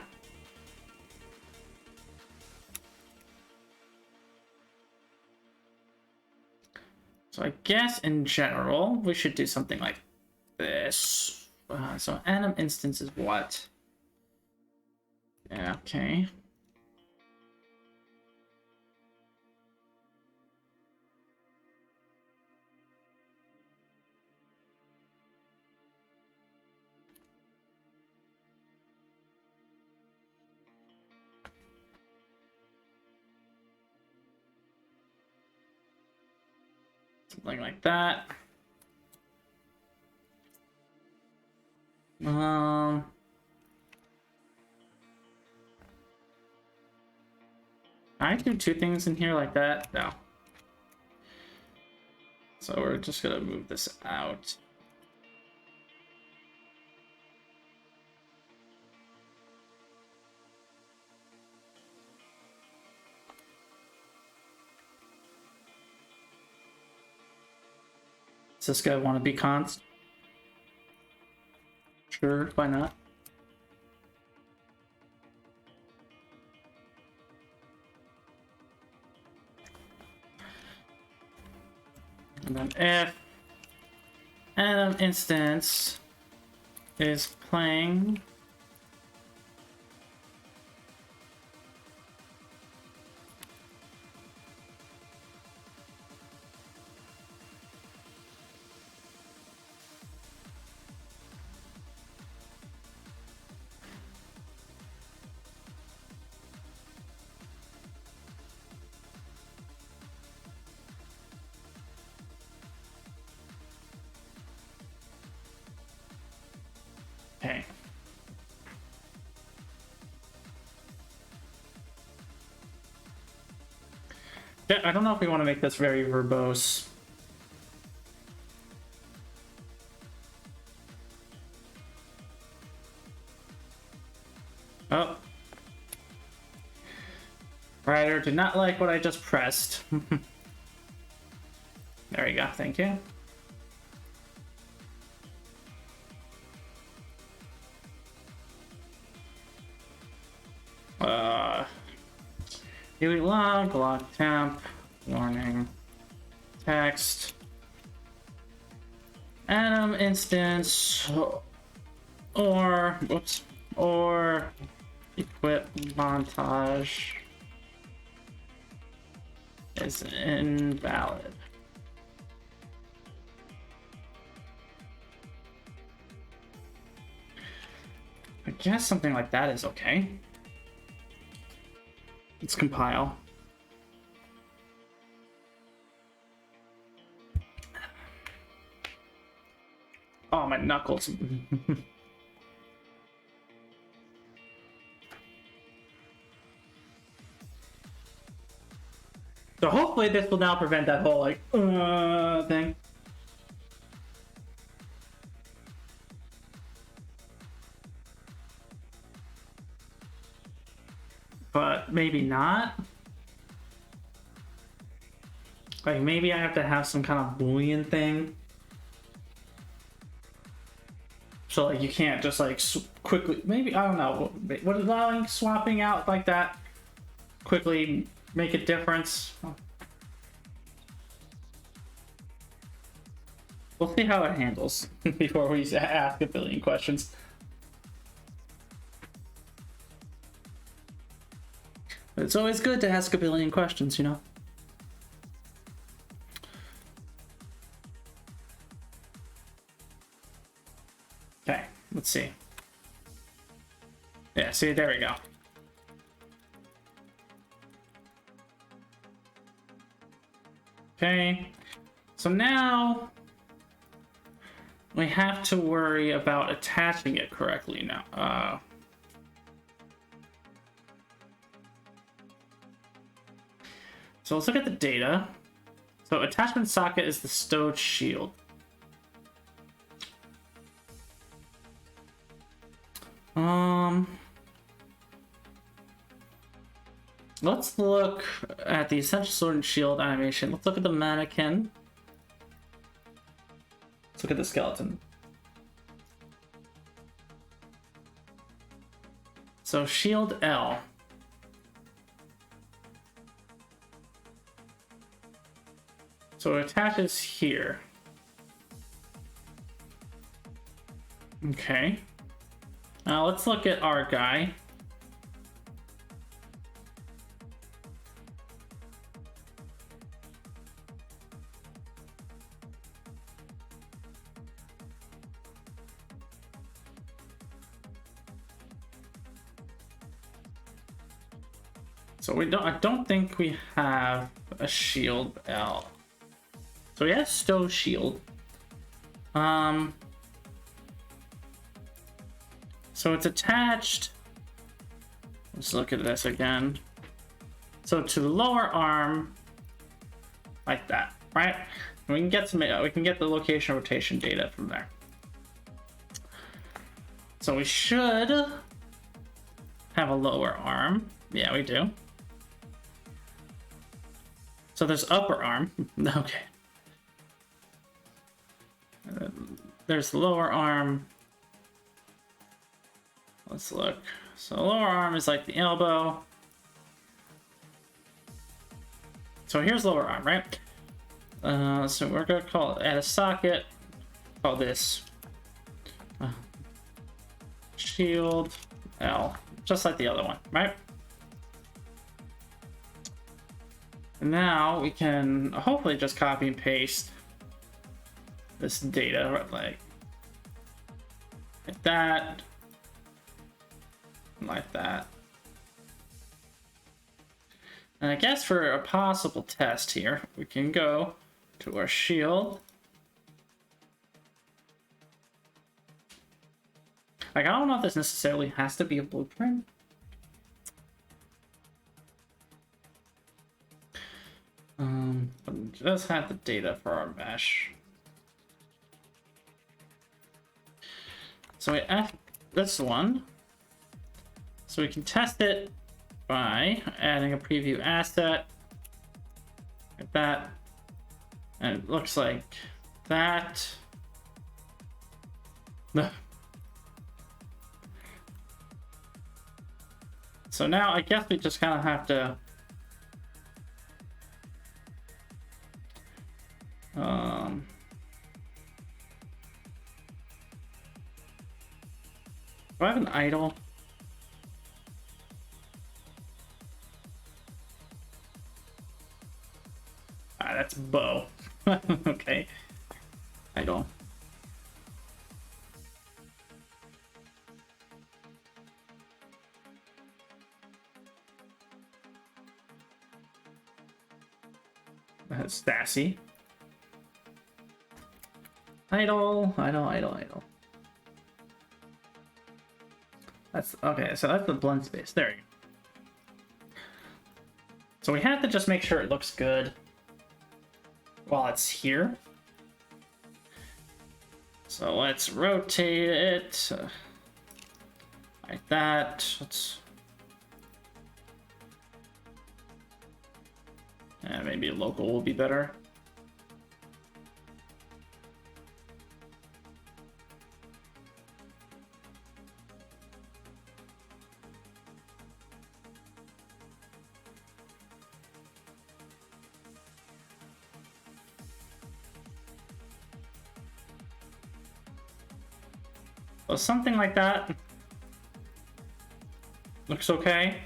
So I guess in general, we should do something like this. So anim instance is what? Yeah, okay. Something like that. I do two things in here like that? No. So we're just gonna move this out. Does this guy want to be const? Sure, why not? And then if anim instance is playing okay. Yeah, I don't know if we want to make this very verbose. Oh. Writer did not like what I just pressed. There you go, thank you. Viewing log temp, warning, text, Atom instance, or, whoops, or equip montage is invalid. I guess something like that is okay. Let's compile. Oh, my knuckles. So hopefully this will now prevent that whole like thing. But maybe not. Like maybe I have to have some kind of Boolean thing. So like you can't just like quickly, maybe, I don't know, what is allowing swapping out like that quickly make a difference? We'll see how it handles before we ask a billion questions. It's always good to ask a billion questions, you know? Okay, let's see. Yeah, see, there we go. Okay, so now we have to worry about attaching it correctly now. So let's look at the data. So attachment socket is the stowed shield. Let's look at the essential sword and shield animation. Let's look at the mannequin. Let's look at the skeleton. So shield L. So it attaches here. Okay. Now let's look at our guy. So I don't think we have a shield L. So we have stow shield. So it's attached. Let's look at this again. So to the lower arm, like that, right? And we can get the location rotation data from there. So we should have a lower arm. Yeah, we do. So there's upper arm. Okay. There's the lower arm. Let's look. So lower arm is like the elbow. So here's lower arm, right? So we're gonna add a socket. Call this shield L, just like the other one, right? And now we can hopefully just copy and paste this data like that, like that. And I guess for a possible test here, we can go to our shield. Like, I don't know if this necessarily has to be a blueprint. But it does have the data for our mesh. So we have this one. So we can test it by adding a preview asset like that, and it looks like that. So now I guess we just kind of have to do I have an idle? Ah, that's bow. Okay. Idle. That's sassy. Idle, idle, idle, idle. That's okay, so that's the blend space. There you go. So we have to just make sure it looks good while it's here. So let's rotate it like that. Let's maybe local will be better. So something like that looks okay.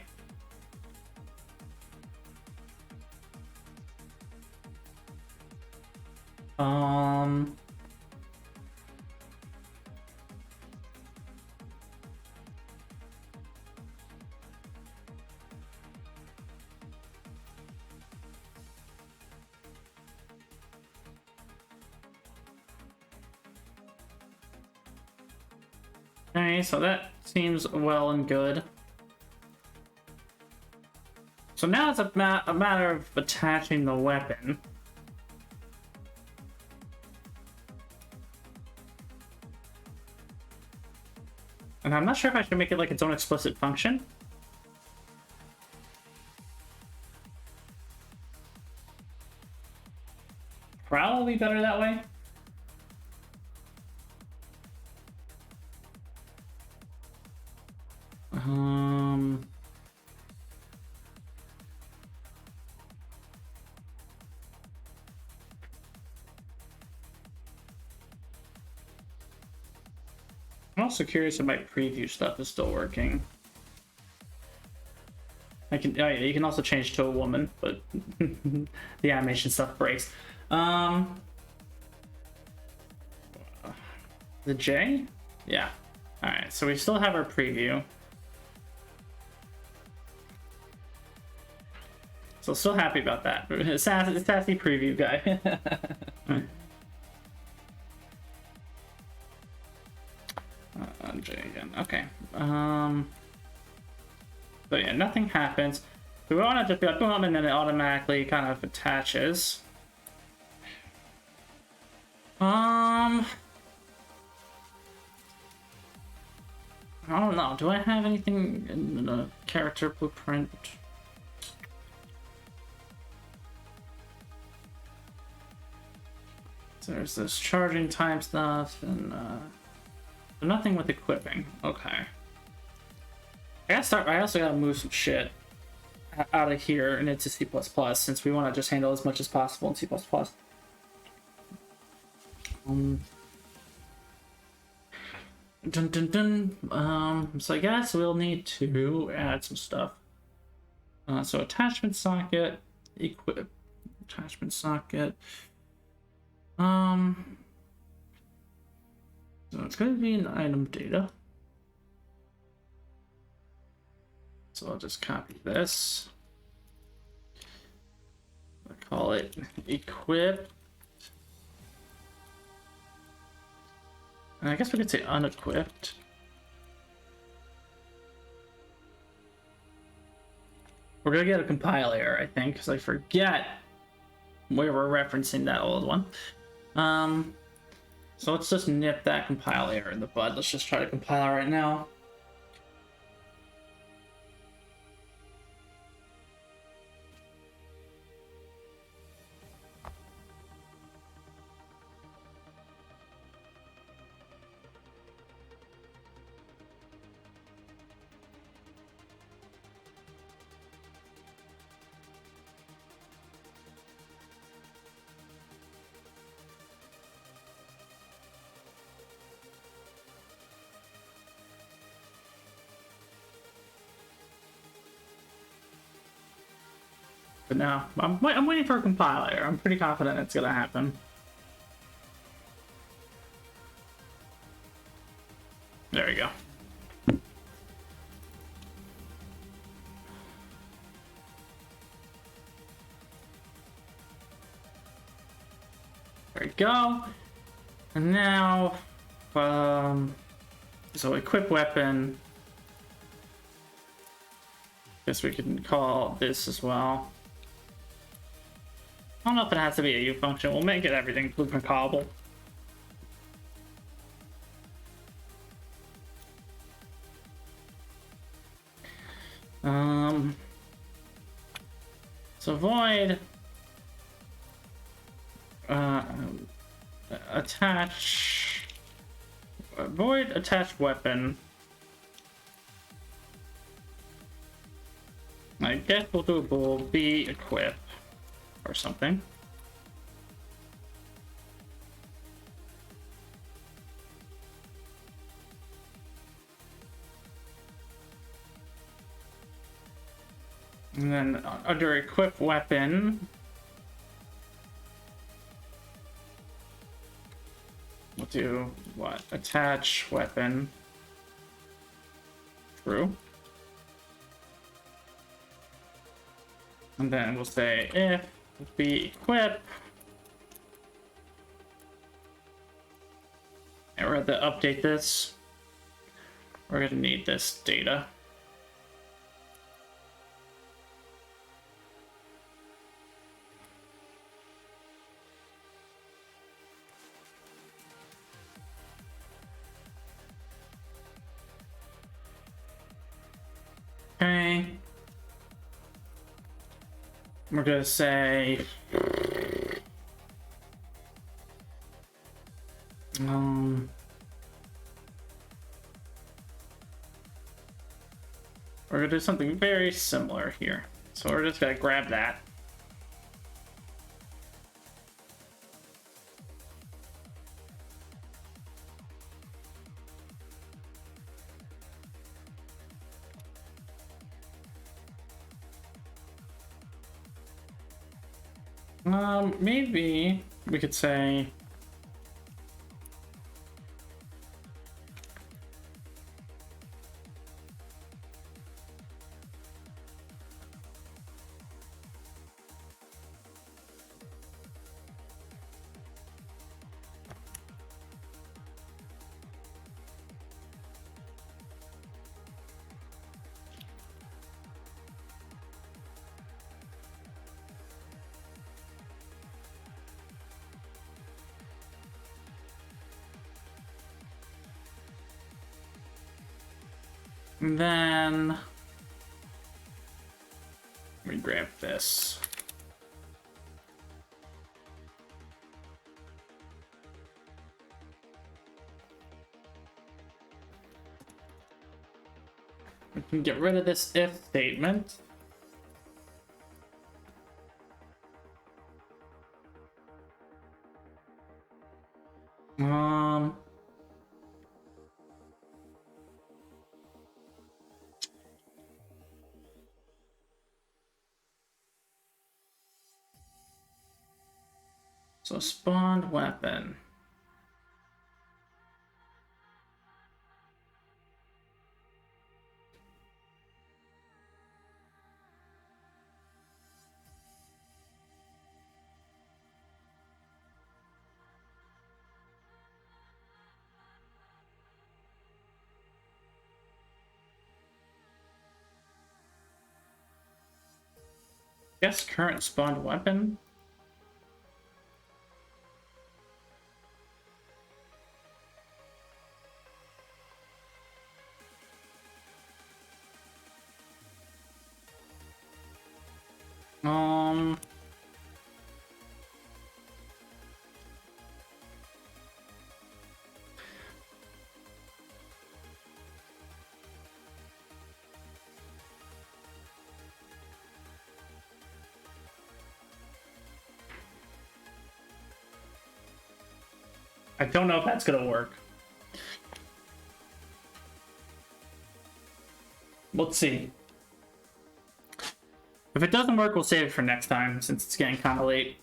Okay, so that seems well and good. So now it's a matter of attaching the weapon. And I'm not sure if I should make it like its own explicit function. Probably better that way. I'm also curious if my preview stuff is still working. I can, oh yeah, you can also change to a woman, but the animation stuff breaks. The J? Yeah. Alright, so we still have our preview. So still happy about that. Sassy preview guy. J again. Okay. So yeah, nothing happens. We want to just be like boom, and then it automatically kind of attaches. I don't know. Do I have anything in the character blueprint? So there's this charging time stuff and nothing with equipping. Okay. I also gotta move some shit out of here and into C++, since we want to just handle as much as possible in C++. Dun, dun, dun. So I guess we'll need to add some stuff. So attachment socket, equip, attachment socket. So it's going to be an item data. So I'll just copy this. I'll call it equip. And I guess we could say unequipped. We're gonna get a compile error, I think, because I forget where we're referencing that old one. So let's just nip that compile error in the bud. Let's just try to compile right now. But now, I'm waiting for a compiler. I'm pretty confident it's gonna happen. There we go. There we go. And now, so equip weapon. Guess we can call this as well. I don't know if it has to be a U function. We'll make it everything blueprint callable. So void attach void attach weapon. I guess we'll do bool be equip or something. And then under equip weapon, we'll do what? Attach weapon. True. And then we'll say if be equip. And we're going to update this. We're going to need this data. Okay. We're gonna say we're gonna do something very similar here. So we're just gonna grab that. Maybe we could say and then we grab this. We can get rid of this if statement. So spawned weapon. Guess current spawned weapon. I don't know if that's gonna work. Let's see. If it doesn't work, we'll save it for next time since it's getting kind of late.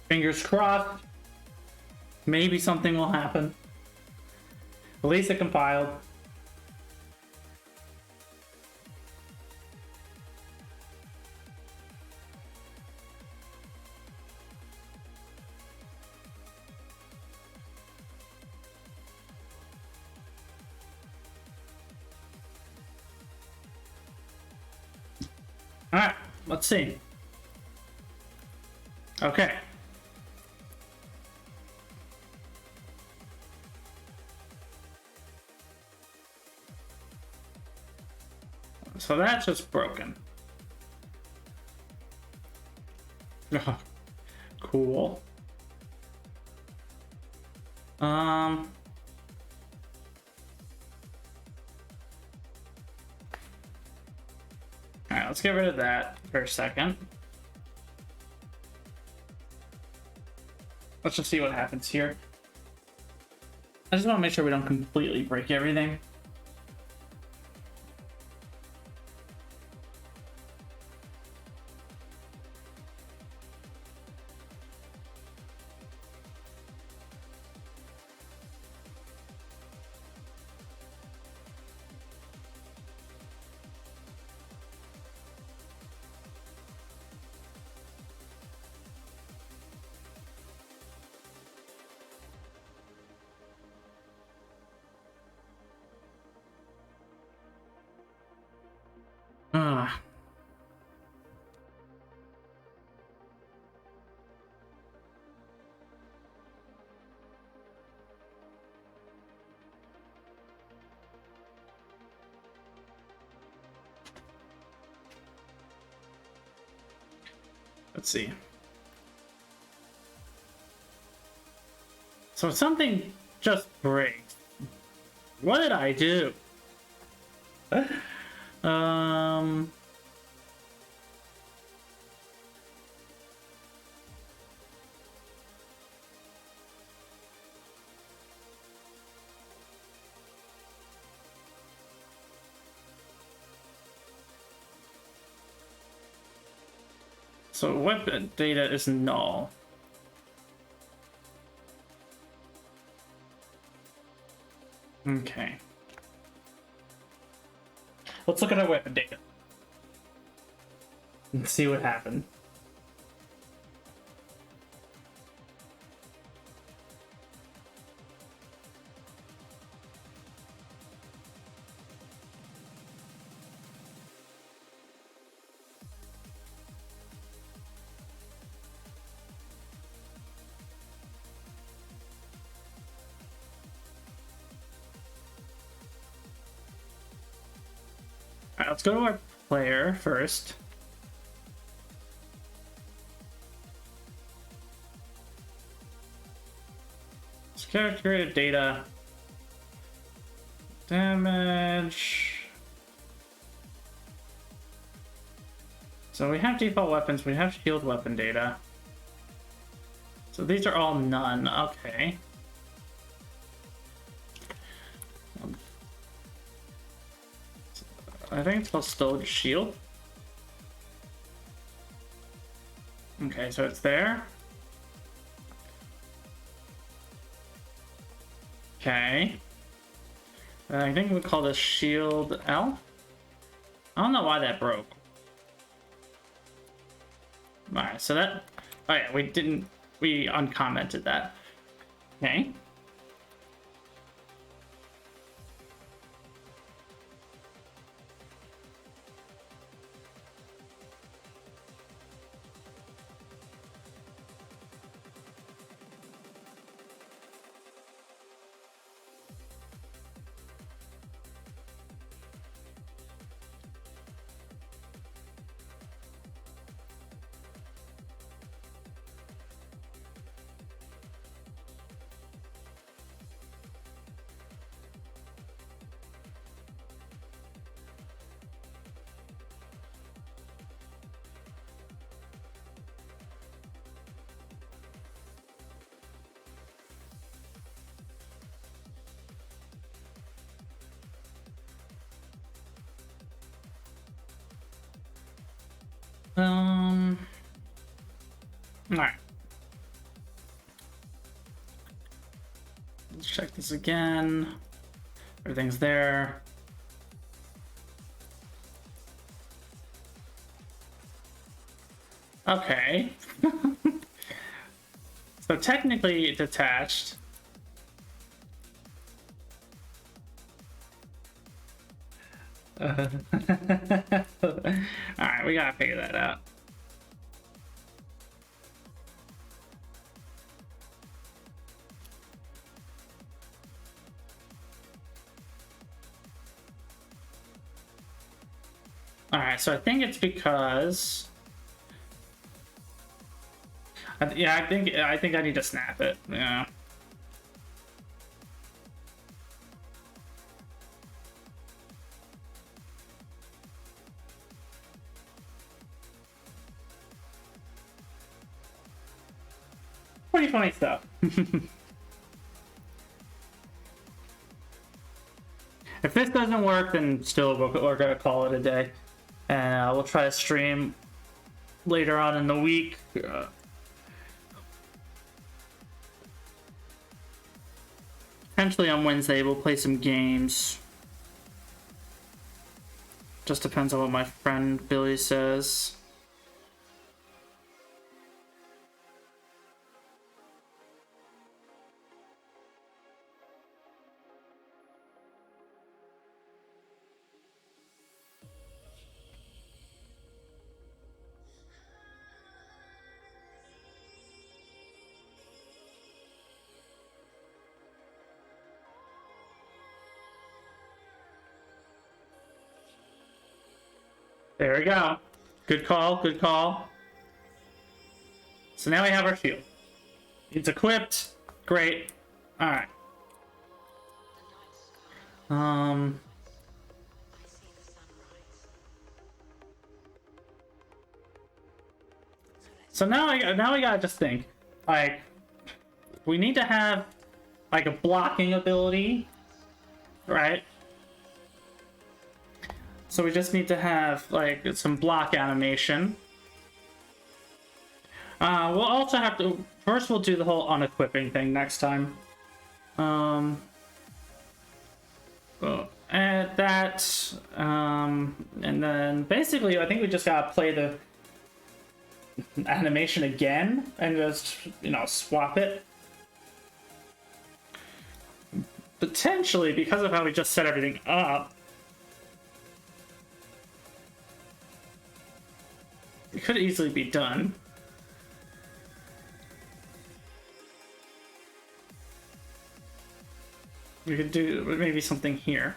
Fingers crossed. Maybe something will happen. At least it compiled. All right, let's see. Okay. So that's just broken. Cool. All right, let's get rid of that for a second. Let's just see what happens here. I just want to make sure we don't completely break everything. Ah. Let's see. So something just breaks. What did I do? So weapon data is null. Okay. Let's look at our weapon data and see what happened. Alright, let's go to our player first. Let's character data. Damage. So we have default weapons, we have shield weapon data. So these are all none, okay. I think it's called stowed shield. Okay, so it's there. Okay. I think we call this shield L. I don't know why that broke. Alright, so that... Oh yeah, we uncommented that. Okay. All right. Let's check this again. Everything's there. Okay. So technically detached. Alright, we gotta figure that out. Alright, so I think it's because... yeah, I think I need to snap it. Yeah. Pretty funny stuff. If this doesn't work, then still we're gonna call it a day, and we'll try to stream later on in the week. Potentially on Wednesday, we'll play some games. Just depends on what my friend Billy says. There we go. Good call, good call. So now we have our shield. It's equipped. Great. Alright. So now we gotta just think. Like, we need to have like a blocking ability, right? So we just need to have like some block animation. We'll also have to first we'll do the whole unequipping thing next time. Add that, and then basically I think we just gotta play the animation again and just, you know, swap it. Potentially, because of how we just set everything up, it could easily be done. We could do maybe something here.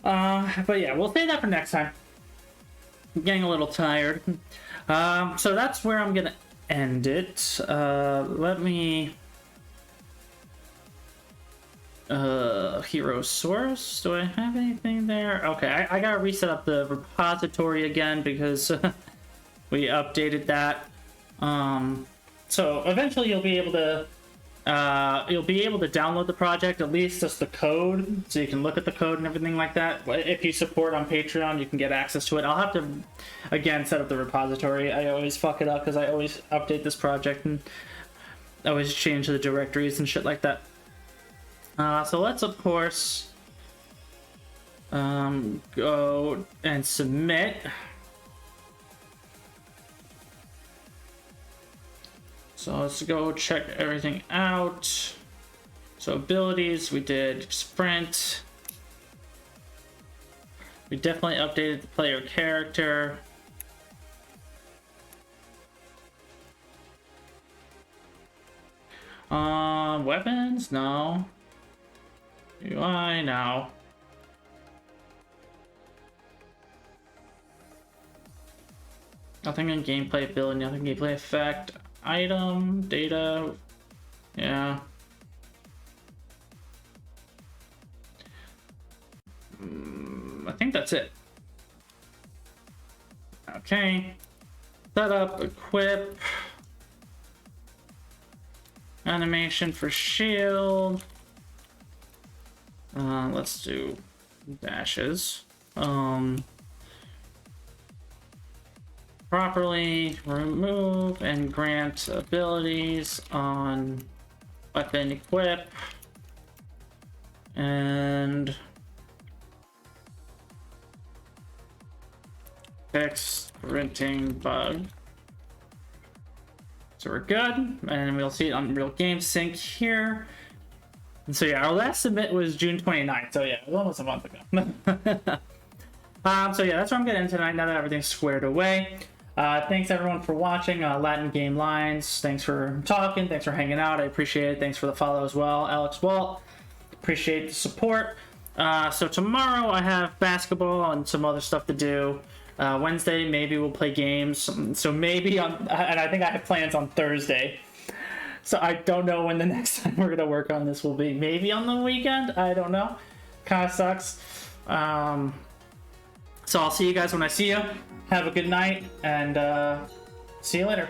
But yeah, we'll save that for next time. I'm getting a little tired. So that's where I'm gonna end it. Let me... hero source. Do I have anything there? Okay, I gotta reset up the repository again because we updated that. So eventually you'll be able to download the project, at least just the code, so you can look at the code and everything like that. If you support on Patreon, you can get access to it. I'll have to again set up the repository. I always fuck it up because I always update this project and always change the directories and shit like that. So let's, of course, go and submit. So let's go check everything out. So abilities, we did sprint. We definitely updated the player character. Weapons? No. UI? No. Nothing in gameplay ability, nothing in gameplay effect. Item, data, yeah. I think that's it. Okay. Setup, equip. Animation for shield. Let's do dashes. properly remove and grant abilities on weapon equip and fix printing bug. So we're good, and we'll see it on Real Game Sync here. And so yeah, our last submit was June 29th, so yeah, it was almost a month ago. So yeah, that's what I'm getting into tonight now that everything's squared away. Thanks everyone for watching. Latin Game Lines, thanks for talking, thanks for hanging out, I appreciate it. Thanks for the follow as well, Alex Walt. Appreciate the support. So tomorrow I have basketball and some other stuff to do. Wednesday, maybe we'll play games. So maybe on, and I think I have plans on Thursday. So I don't know when the next time we're gonna work on this will be. Maybe on the weekend. I don't know. Kind of sucks. So I'll see you guys when I see you. Have a good night and see you later.